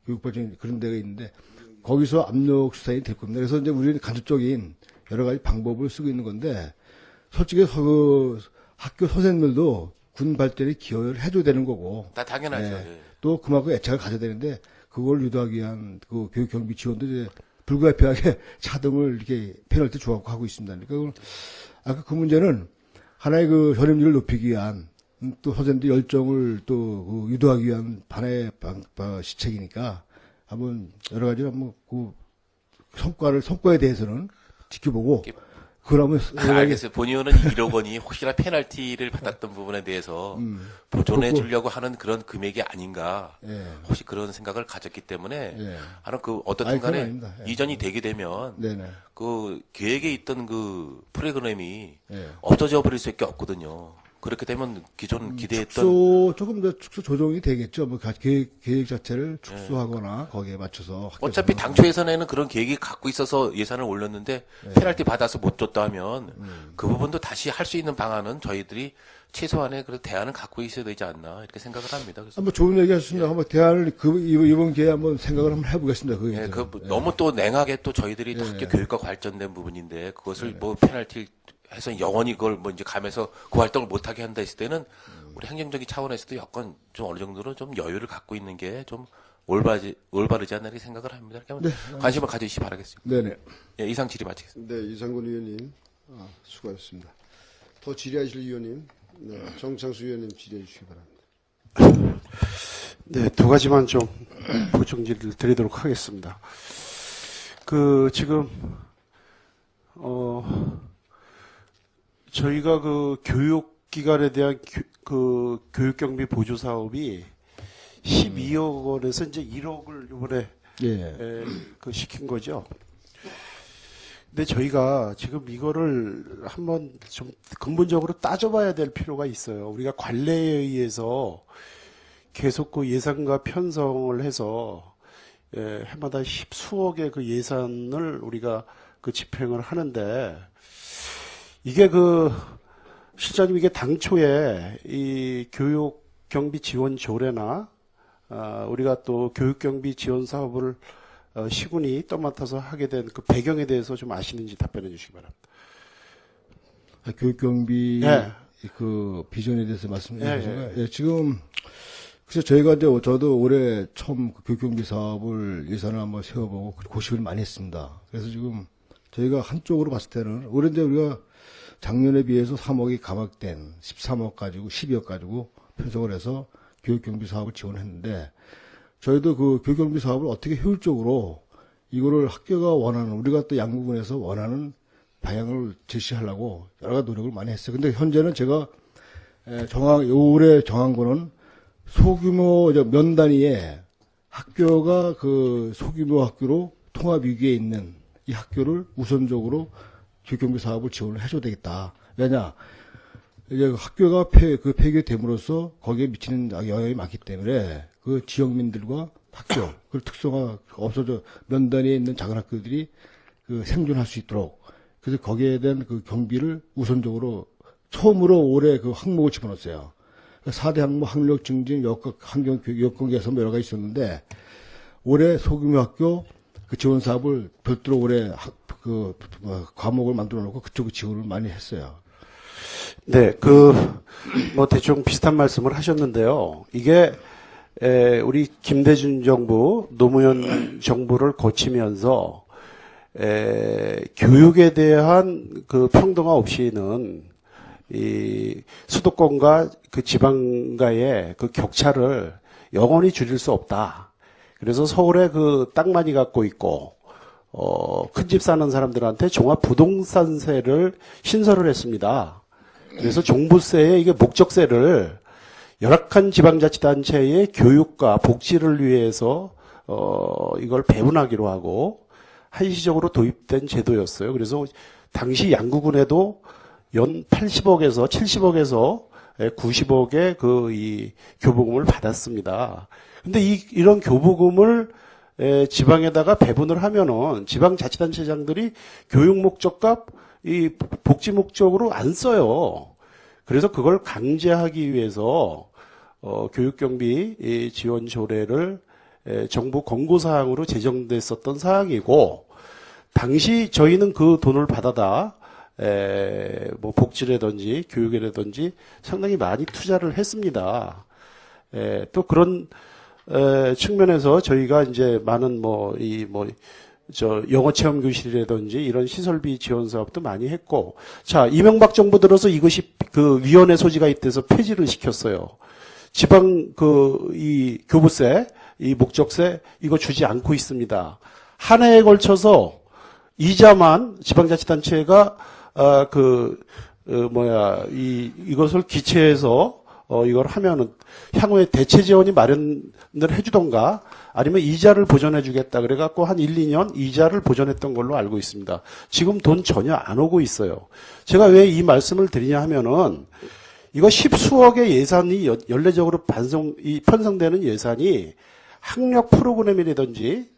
교육발전 그런 데가 있는데. 거기서 압력 수단이 될 겁니다. 그래서 이제 우리는 간접적인 여러 가지 방법을 쓰고 있는 건데, 솔직히 그 학교 선생님들도 군 발전에 기여를 해줘야 되는 거고. 다 당연하죠. 또 그만큼 애착을 가져야 되는데, 그걸 유도하기 위한 그 교육 경비 지원도 이제 불가피하게 차등을 이렇게 페널티 줘갖고 하고 있습니다. 그러니까 아까 그 문제는 하나의 그 전입률을 높이기 위한 또 선생님들 열정을 또 유도하기 위한 반의 시책이니까 한번 여러 가지로 한번 그 성과에 대해서는 지켜보고 그러면 알겠어요. 본의원은 1억 원이 혹시나 페널티를 받았던 부분에 대해서 보존해 주려고 하는 그런 금액이 아닌가 혹시 그런 생각을 가졌기 때문에 하는 그 어떻든 간에 이전이 되게 되면 그 계획에 있던 그 프로그램이 없어져 버릴 수밖에 없거든요. 그렇게 되면 기존 기대했던 조금 더 축소 조정이 되겠죠. 뭐 계획 자체를 축소하거나 거기에 맞춰서 어차피 당초 예산에는 그런 계획이 갖고 있어서 예산을 올렸는데 페널티 받아서 못 줬다 하면 그 부분도 다시 할 수 있는 방안은 저희들이 최소한의 그런 대안을 갖고 있어야 되지 않나 이렇게 생각을 합니다. 그래서 한번 좋은 얘기 하셨습니다. 한번 대안을 이번 기회에 한번 생각을 한번 해보겠습니다. 너무 또 냉하게 또 저희들이 학교 교육과 관련된 부분인데 그것을 뭐 페널티 해서 영원히 그걸 뭐 이제 가면서 그 활동을 못하게 한다 했을 때는 우리 행정적인 차원에서도 여건 좀 어느 정도로 좀 여유를 갖고 있는 게 좀 올바르지 않나 이렇게 생각을 합니다. 관심을 가지시기 바라겠습니다. 네네. 이상 질의 마치겠습니다. 네, 이상권 의원님 수고하셨습니다. 더 질의하실 의원님, 정창수 의원님 질의해 주시기 바랍니다. 네, 두 가지만 좀 보충 질의를 드리도록 하겠습니다. 지금 저희가 그 교육기관에 대한 교육경비 보조 사업이 12억 원에서 이제 1억을 이번에 시킨 거죠. 근데 저희가 지금 이거를 한번 좀 근본적으로 따져봐야 될 필요가 있어요. 우리가 관례에 의해서 계속 그 예산과 편성을 해서 해마다 10수억의 그 예산을 우리가 그 집행을 하는데 이게 실장님 이게 당초에 이 교육 경비 지원 조례나 우리가 또 교육 경비 지원 사업을 시군이 떠맡아서 하게 된 그 배경에 대해서 좀 아시는지 답변해 주시기 바랍니다. 교육 경비 그 비전에 대해서 말씀해 주시고요. 지금 그래서 저희가 이제 저도 올해 처음 교육 경비 사업을 예산을 한번 세워보고 고심을 많이 했습니다. 그래서 지금 저희가 한쪽으로 봤을 때는 올해 이제 우리가 작년에 비해서 3억이 감액된 13억 가지고 12억 가지고 편성을 해서 교육경비 사업을 지원했는데 저희도 그 교육경비 사업을 어떻게 효율적으로 이거를 학교가 원하는 우리가 또 양부분에서 원하는 방향을 제시하려고 여러 가지 노력을 많이 했어요. 근데 현재는 제가 올해 정한 거는 소규모 면 단위의 학교가 그 소규모 학교로 통합 위기에 있는 이 학교를 우선적으로 교육경비 사업을 지원을 해줘야 되겠다. 왜냐, 이제 학교가 폐교됨으로써 거기에 미치는 영향이 많기 때문에 그 지역민들과 학교, 그 특성화 없어져 면 단위에 있는 작은 학교들이 그 생존할 수 있도록 그래서 거기에 대한 그 경비를 우선적으로 처음으로 올해 그 항목을 집어넣었어요. 4대 항목 학력 증진, 환경 교육, 여건 개선 여러 가지 있었는데 올해 소규모 학교 그 지원 사업을 별도로 올해 과목을 만들어 놓고 그쪽 지원을 많이 했어요. 네, 뭐 대충 비슷한 말씀을 하셨는데요. 이게 우리 김대중 정부, 노무현 정부를 거치면서 교육에 대한 그 평등화 없이는 이 수도권과 그 지방과의 그 격차를 영원히 줄일 수 없다. 그래서 서울에 그 땅 많이 갖고 있고 큰 집 사는 사람들한테 종합 부동산세를 신설을 했습니다. 그래서 종부세의 이게 목적세를 열악한 지방자치단체의 교육과 복지를 위해서 이걸 배분하기로 하고 한시적으로 도입된 제도였어요. 그래서 당시 양구군에도 연 80억에서 70억에서 90억의 이 교부금을 받았습니다. 근데 이런 교부금을 지방에다가 배분을 하면은 지방자치단체장들이 교육 목적과 이 복지 목적으로 안 써요. 그래서 그걸 강제하기 위해서 교육경비 지원 조례를 정부 권고사항으로 제정됐었던 사항이고 당시 저희는 그 돈을 받아다 뭐 복지라든지 교육이라든지 상당히 많이 투자를 했습니다. 또 그런 측면에서 저희가 이제 많은 영어 체험 교실이라든지 이런 시설비 지원 사업도 많이 했고, 자, 이명박 정부 들어서 이것이 그 위원회 소지가 있대서 폐지를 시켰어요. 지방 이 교부세, 이 목적세 이거 주지 않고 있습니다. 한 해에 걸쳐서 이자만 지방자치단체가 이것을 기체해서 이걸 하면은 향후에 대체 재원이 마련을 해주던가 아니면 이자를 보전해 주겠다 그래갖고 한 1, 2년 이자를 보전했던 걸로 알고 있습니다. 지금 돈 전혀 안 오고 있어요. 제가 왜 이 말씀을 드리냐 하면은 이거 십수억의 예산이 연례적으로 편성되는 예산이 학력 프로그램이라든지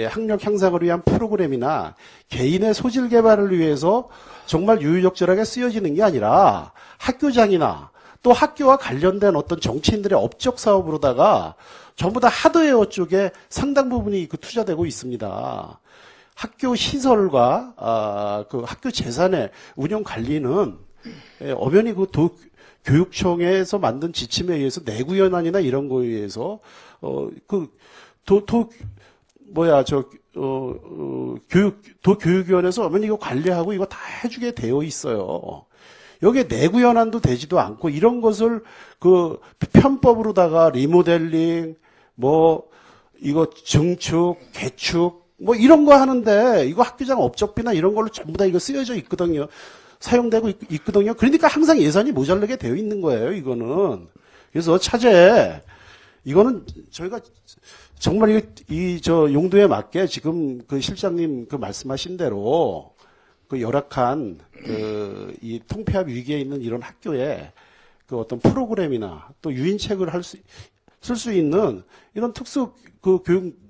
학력 향상을 위한 프로그램이나 개인의 소질 개발을 위해서 정말 유유적절하게 쓰여지는 게 아니라 학교장이나 또 학교와 관련된 어떤 정치인들의 업적 사업으로다가 전부 다 하드웨어 쪽에 상당 부분이 투자되고 있습니다. 학교 시설과 그 학교 재산의 운영 관리는 엄연히 교육청에서 만든 지침에 의해서 내구연한이나 이런 거에 의해서 도교육위원회에서 엄연히 이거 관리하고 이거 다 해주게 되어 있어요. 여기에 내구연한도 되지도 않고 이런 것을 편법으로다가 리모델링 이거 증축, 개축 이런 거 하는데 이거 학교장 업적비나 이런 걸로 전부 다 이거 쓰여져 있거든요. 사용되고 있거든요. 그러니까 항상 예산이 모자르게 되어 있는 거예요, 이거는. 그래서 차제 이거는 저희가 정말 용도에 맞게 지금 실장님 말씀하신 대로 열악한 이 통폐합 위기에 있는 이런 학교에 어떤 프로그램이나 또 유인책을 쓸 수 있는 이런 특수 교육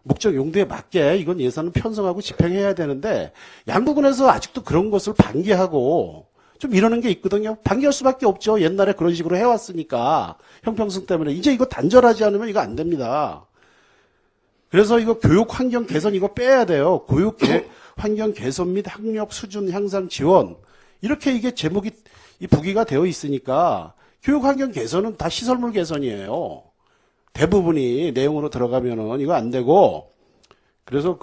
목적 용도에 맞게 이건 예산을 편성하고 집행해야 되는데 양부군에서 아직도 그런 것을 방기하고 좀 이러는 게 있거든요. 방기할 수밖에 없죠. 옛날에 그런 식으로 해왔으니까 형평성 때문에 이제 이거 단절하지 않으면 이거 안 됩니다. 그래서 이거 교육 환경 개선 이거 빼야 돼요. 교육 환경 개선 및 학력 수준 향상 지원 이렇게 이게 제목이 이 부기가 되어 있으니까 교육 환경 개선은 다 시설물 개선이에요. 대부분이 내용으로 들어가면은 이거 안 되고 그래서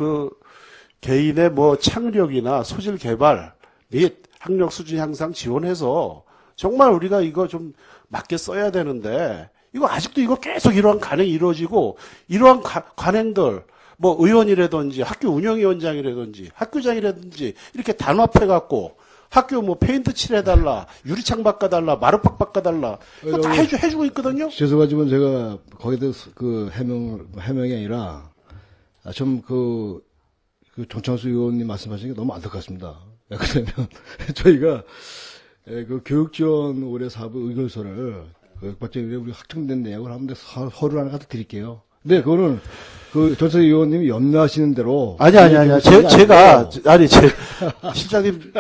개인의 뭐 창의력이나 소질 개발 및 학력 수준 향상 지원해서 정말 우리가 이거 좀 맞게 써야 되는데 이거 아직도 이거 계속 이러한 관행이 이루어지고 이러한 관행들 뭐 의원이라든지 학교 운영위원장이라든지 학교장이라든지 이렇게 단합해갖고 학교 뭐 페인트 칠해달라, 유리창 바꿔달라, 마루팍 바꿔달라 이거 다 해주고 있거든요. 죄송하지만 제가 거기도 그 해명이 아니라 좀 그 정창수 의원님 말씀하신 게 너무 안타깝습니다. 그러면 저희가 그 교육지원 올해 사업 의결서를 우리 확정된 내용을 한번 서류 하나 갖다 드릴게요. 네, 그거는 그 전체 의원님이 염려하시는 대로 아니야. 실장님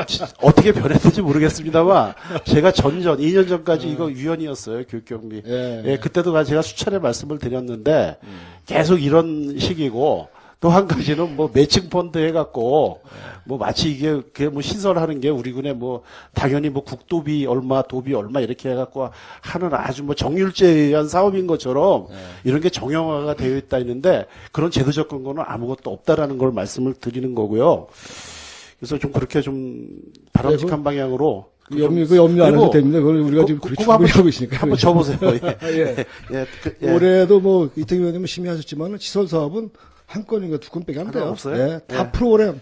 어떻게 변했는지 모르겠습니다만 제가 2년 전까지 이거 위원이었어요, 교육경비. 예, 그때도 제가 수차례 말씀을 드렸는데 계속 이런 식이고 또 한 가지는 뭐 매칭 펀드 해갖고 뭐 마치 그게 뭐 신설하는 게 우리 군에 뭐 당연히 뭐 국도비 얼마, 도비 얼마 이렇게 해갖고 하는 아주 뭐 정률제에 의한 사업인 것처럼 이런 게 정형화가 되어 있다 했는데 그런 제도적 근거는 아무것도 없다라는 걸 말씀을 드리는 거고요. 그래서 좀 그렇게 좀 바람직한 방향으로 염려 안 해도 됩니다. 그걸 우리가 지금 그렇게 충분히 하고 있으니까. 한번 줘보세요. 올해도 뭐 이태규 의원님은 심의하셨지만 시설 사업은 한 건인가 두 건밖에 안 돼요. 없어요? 예, 다 프로그램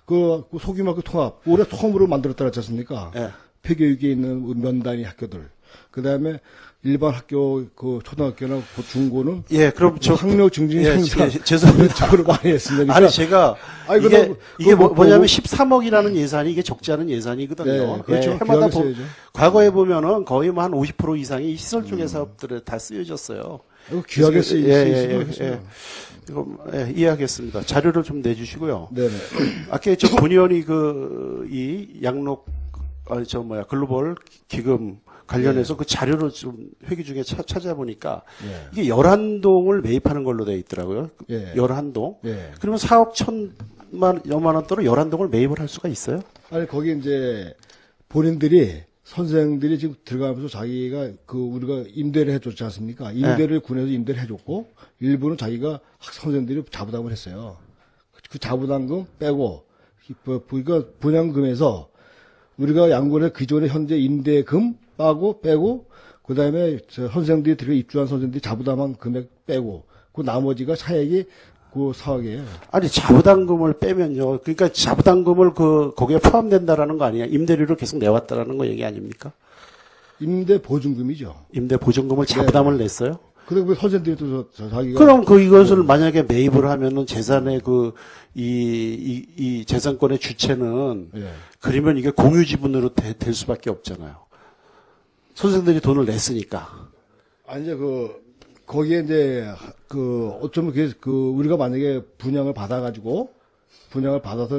그 소규모 통합 올해 처음으로 만들었다 그랬지 않습니까? 폐교육에 있는 면단위 학교들. 그다음에 일반 학교 그 초등학교나 중고는 그럼 저 학력 증진 형사 죄송합니다. 쪽으로 많이 했습니다. 아니 제가 이게 뭐냐면 13억이라는 예산이 이게 적지 않은 예산이거든요. 그렇죠. 해마다 과거에 보면은 거의 뭐 한 50% 이상이 시설 쪽의 사업들에 다 쓰여졌어요. 귀하게 쓰이시죠. 이거 이해하겠습니다. 자료를 좀 내주시고요. 네네. 아까 저 본 의원이 이 양록 글로벌 기금 관련해서 그 자료를 좀 회기 중에 찾아보니까 이게 11동을 매입하는 걸로 되어 있더라고요. 11동. 그러면 4억 1천만 원대로 11동을 매입을 할 수가 있어요? 아니 거기 이제 본인들이 선생들이 지금 들어가면서 자기가 우리가 임대를 해줬지 않습니까? 임대를 군에서 임대를 해줬고 일부는 자기가 선생들이 자부담을 했어요. 그 자부담금 빼고 그러니까 분양금에서 우리가 양군의 기존의 현재 임대금 빼고 그다음에 선생들이 들어 입주한 선생들이 자부담한 금액 빼고 그 나머지가 차액이 그 사억이에요. 아니 자부담금을 빼면요. 그러니까 자부담금을 거기에 포함된다라는 거 아니야? 임대료를 계속 내왔다라는 거 얘기 아닙니까? 임대 보증금이죠. 임대 보증금을 자부담을 냈어요? 그리고 선생들이 또 자기가 그럼 이것을 만약에 매입을 하면은 재산의 이 재산권의 주체는 그러면 이게 공유 지분으로 될 수밖에 없잖아요. 선생들이 돈을 냈으니까. 아니 이제 거기에 이제 어쩌면 우리가 만약에 분양을 받아서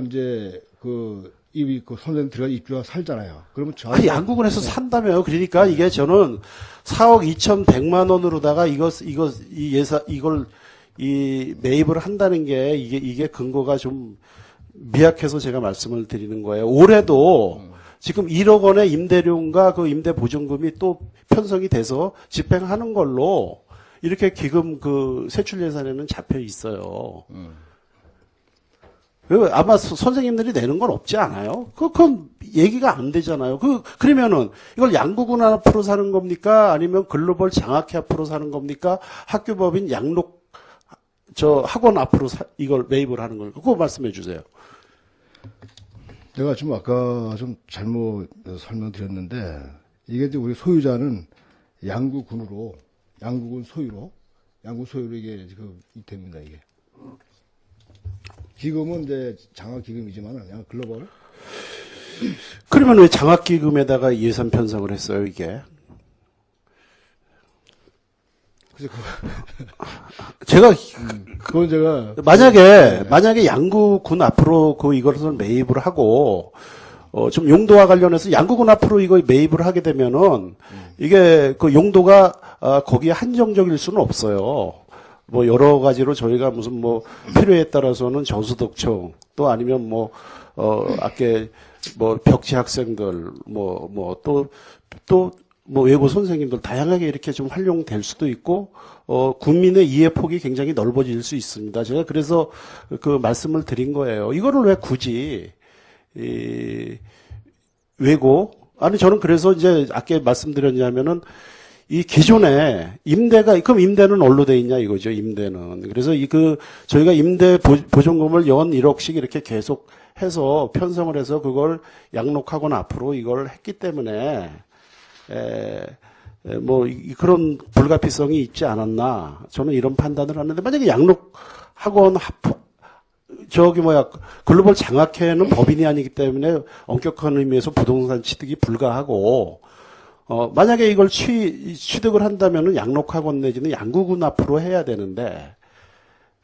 이제 선생님 들어가 입주가 살잖아요. 그러면 양구군에서 산다며요. 그러니까 이게 저는 4억 2,100만 원으로다가 이걸 매입을 한다는 게 이게 근거가 좀 미약해서 제가 말씀을 드리는 거예요. 올해도 지금 1억 원의 임대료인가 그 임대 보증금이 또 편성이 돼서 집행하는 걸로 이렇게 기금 세출 예산에는 잡혀 있어요. 아마 선생님들이 내는 건 없지 않아요? 그건 얘기가 안 되잖아요. 그러면은 이걸 양구군 앞으로 사는 겁니까? 아니면 글로벌 장학회 앞으로 사는 겁니까? 학교법인 양록 학원 앞으로 이걸 매입을 하는 걸까? 그거 말씀해 주세요. 제가 지금 아까 좀 잘못 설명드렸는데 이게 이제 우리 소유자는 양구군 소유로 이게 됩니다, 이게. 기금은 이제 장학기금이지만 그냥 글로벌. 그러면 왜 장학기금에다가 예산 편성을 했어요, 이게? 그건 제가. 만약에 양구군 앞으로 이것을 매입을 하고, 좀 용도와 관련해서 양구군 앞으로 이거 매입을 하게 되면은, 이게 용도가, 거기에 한정적일 수는 없어요. 뭐 여러 가지로 저희가 무슨 필요에 따라서는 저소득층 또 아니면 아까 벽지 학생들 또 뭐 외고 선생님들 다양하게 이렇게 좀 활용될 수도 있고 국민의 이해 폭이 굉장히 넓어질 수 있습니다. 제가 그래서 그 말씀을 드린 거예요. 이거를 왜 굳이 외고 아니 저는 그래서 이제 아까 말씀드렸냐면은 이 기존에 임대가 그럼 임대는 뭘로 돼 있냐 이거죠. 임대는 그래서 저희가 임대 보존금을 연 1억씩 이렇게 계속 해서 편성을 해서 그걸 양록하거나 앞으로 이걸 했기 때문에 뭐 그런 불가피성이 있지 않았나 저는 이런 판단을 하는데 만약에 양록학원 글로벌 장학회는 법인이 아니기 때문에 엄격한 의미에서 부동산 취득이 불가하고 만약에 이걸 취득을 한다면은 양록학원 내지는 양구군 앞으로 해야 되는데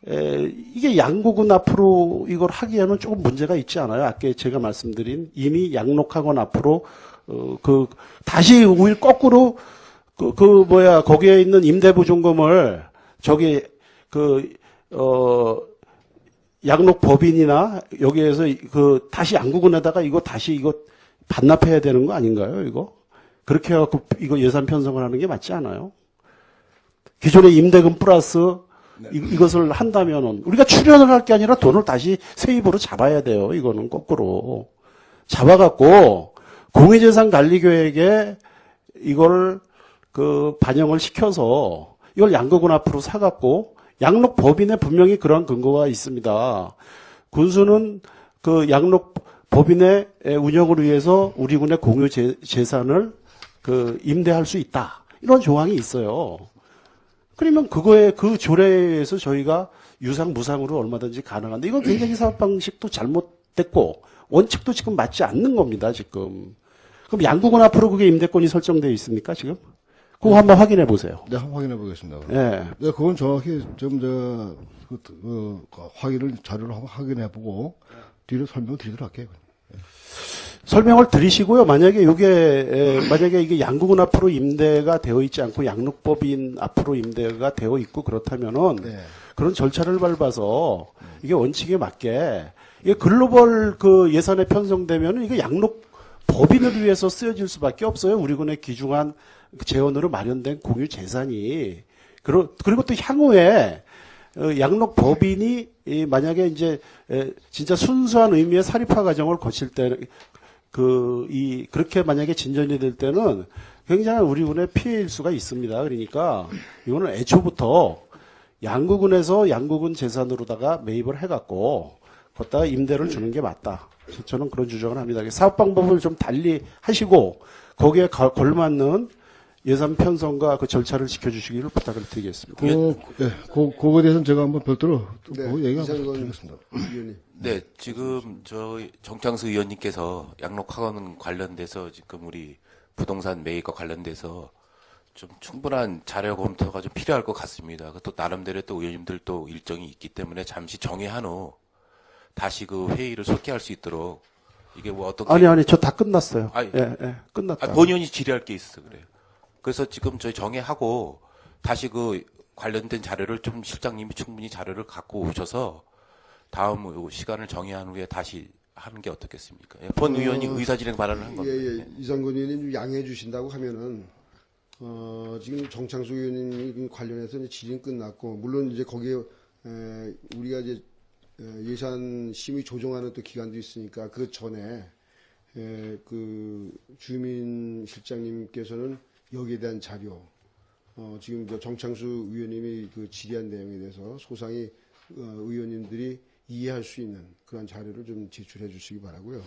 이게 양구군 앞으로 이걸 하기에는 조금 문제가 있지 않아요? 아까 제가 말씀드린 이미 양록학원 앞으로 다시 우일 거꾸로 거기에 있는 임대보증금을 양록 법인이나 여기에서 다시 양구군에다가 이거 반납해야 되는 거 아닌가요? 이거 그렇게 해갖고 이거 예산 편성을 하는 게 맞지 않아요? 기존의 임대금 플러스 이것을 한다면은 우리가 출연을 할 게 아니라 돈을 다시 세입으로 잡아야 돼요. 이거는 거꾸로 잡아갖고 공유재산관리계획에 이걸 반영을 시켜서 이걸 양구군 앞으로 사갖고 양록 법인에 분명히 그러한 근거가 있습니다. 군수는 양록 법인의 운영을 위해서 우리 군의 공유 재산을 임대할 수 있다. 이런 조항이 있어요. 그러면 그 조례에서 저희가 유상 무상으로 얼마든지 가능한데 이건 굉장히 사업 방식도 잘못됐고 원칙도 지금 맞지 않는 겁니다. 지금. 그럼 양구군 앞으로 그게 임대권이 설정되어 있습니까? 지금? 그거 한번 확인해 보세요. 네, 한번 확인해 보겠습니다. 네. 네, 그건 정확히 자료를 한번 확인해 보고 뒤로 설명을 드리도록 할게요. 설명을 드리시고요. 만약에 이게 양구군 앞으로 임대가 되어 있지 않고 양록법인 앞으로 임대가 되어 있고 그렇다면은 그런 절차를 밟아서 이게 원칙에 맞게 이게 글로벌 예산에 편성되면은 이게 양록 법인을 위해서 쓰여질 수밖에 없어요. 우리 군의 귀중한 재원으로 마련된 공유 재산이 그리고 또 향후에 양록 법인이 만약에 이제 진짜 순수한 의미의 사립화 과정을 거칠 때 그렇게 만약에 진전이 될 때는 굉장히 우리 군의 피해일 수가 있습니다. 그러니까 이거는 애초부터 양구군에서 양구군 재산으로다가 매입을 해갖고 거기다가 임대를 주는 게 맞다. 저는 그런 주장을 합니다. 사업 방법을 좀 달리 하시고 거기에 걸맞는 예산 편성과 그 절차를 지켜주시기를 부탁을 드리겠습니다. 그거에 대해서는 제가 한번 별도로 얘기하겠습니다. 네, 지금 정창수 의원님께서 양록학원 관련돼서 지금 우리 부동산 매입과 관련돼서 좀 충분한 자료 검토가 좀 필요할 것 같습니다. 또 나름대로 또 의원님들 또 일정이 있기 때문에 잠시 정회한 후 다시 회의를 속개할 수 있도록 이게 뭐 어떻게 아니 저 다 끝났어요. 끝났다. 본의원이 질의할 게 있어 그래요. 그래서 지금 저희 정회하고 다시 관련된 자료를 좀 실장님이 충분히 자료를 갖고 오셔서 다음 시간을 정의한 후에 다시 하는 게 어떻겠습니까? 본 의원이 의사진행 발언을 한 겁니다. 이상근 의원님 양해해 주신다고 하면은 지금 정창수 의원님이 관련해서 질의는 끝났고 물론 이제 거기에 우리가 이제 예산 심의 조정하는 또 기간도 있으니까 그 전에 주민 실장님께서는 여기에 대한 자료 지금 정창수 의원님이 질의한 내용에 대해서 소상히 의원님들이 이해할 수 있는 그런 자료를 좀 제출해 주시기 바라고요.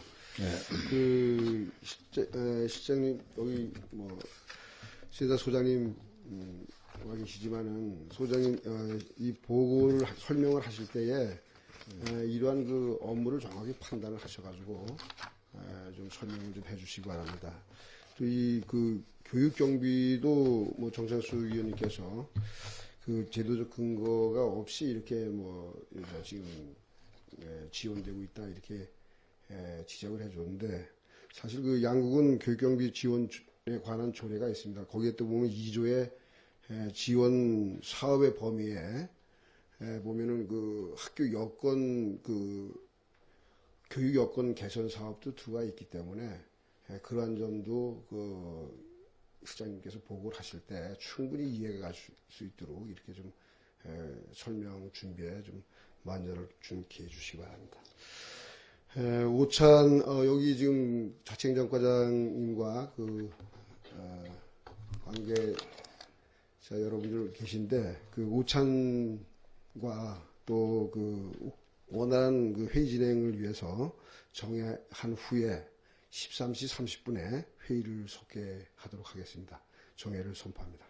실장님 여기 세다 소장님 와 계시지만은 소장님 이 보고를 설명을 하실 때에 이러한 업무를 정확히 판단을 하셔가지고 좀 설명을 좀 해주시기 바랍니다. 또 교육 경비도 정창수 위원님께서 제도적 근거가 없이 이렇게 지금 지원되고 있다 이렇게 지적을 해줬는데 사실 양국은 교육 경비 지원에 관한 조례가 있습니다. 거기에 또 보면 2조의 지원 사업의 범위에 보면은 학교 여건 교육 여건 개선 사업도 2가 있기 때문에 그러한 점도 시장님께서 보고를 하실 때 충분히 이해가 갈 수 있도록 이렇게 좀 설명 준비에 좀 만전을 좀 기해 주시기 바랍니다. 오찬 여기 지금 자치행정과장님과 그 관계자 여러분들 계신데 그 오찬과 또 그 원활한 그 회의 진행을 위해서 정회한 후에 13시 30분에 회의를 속개하도록 하겠습니다. 정회를 선포합니다.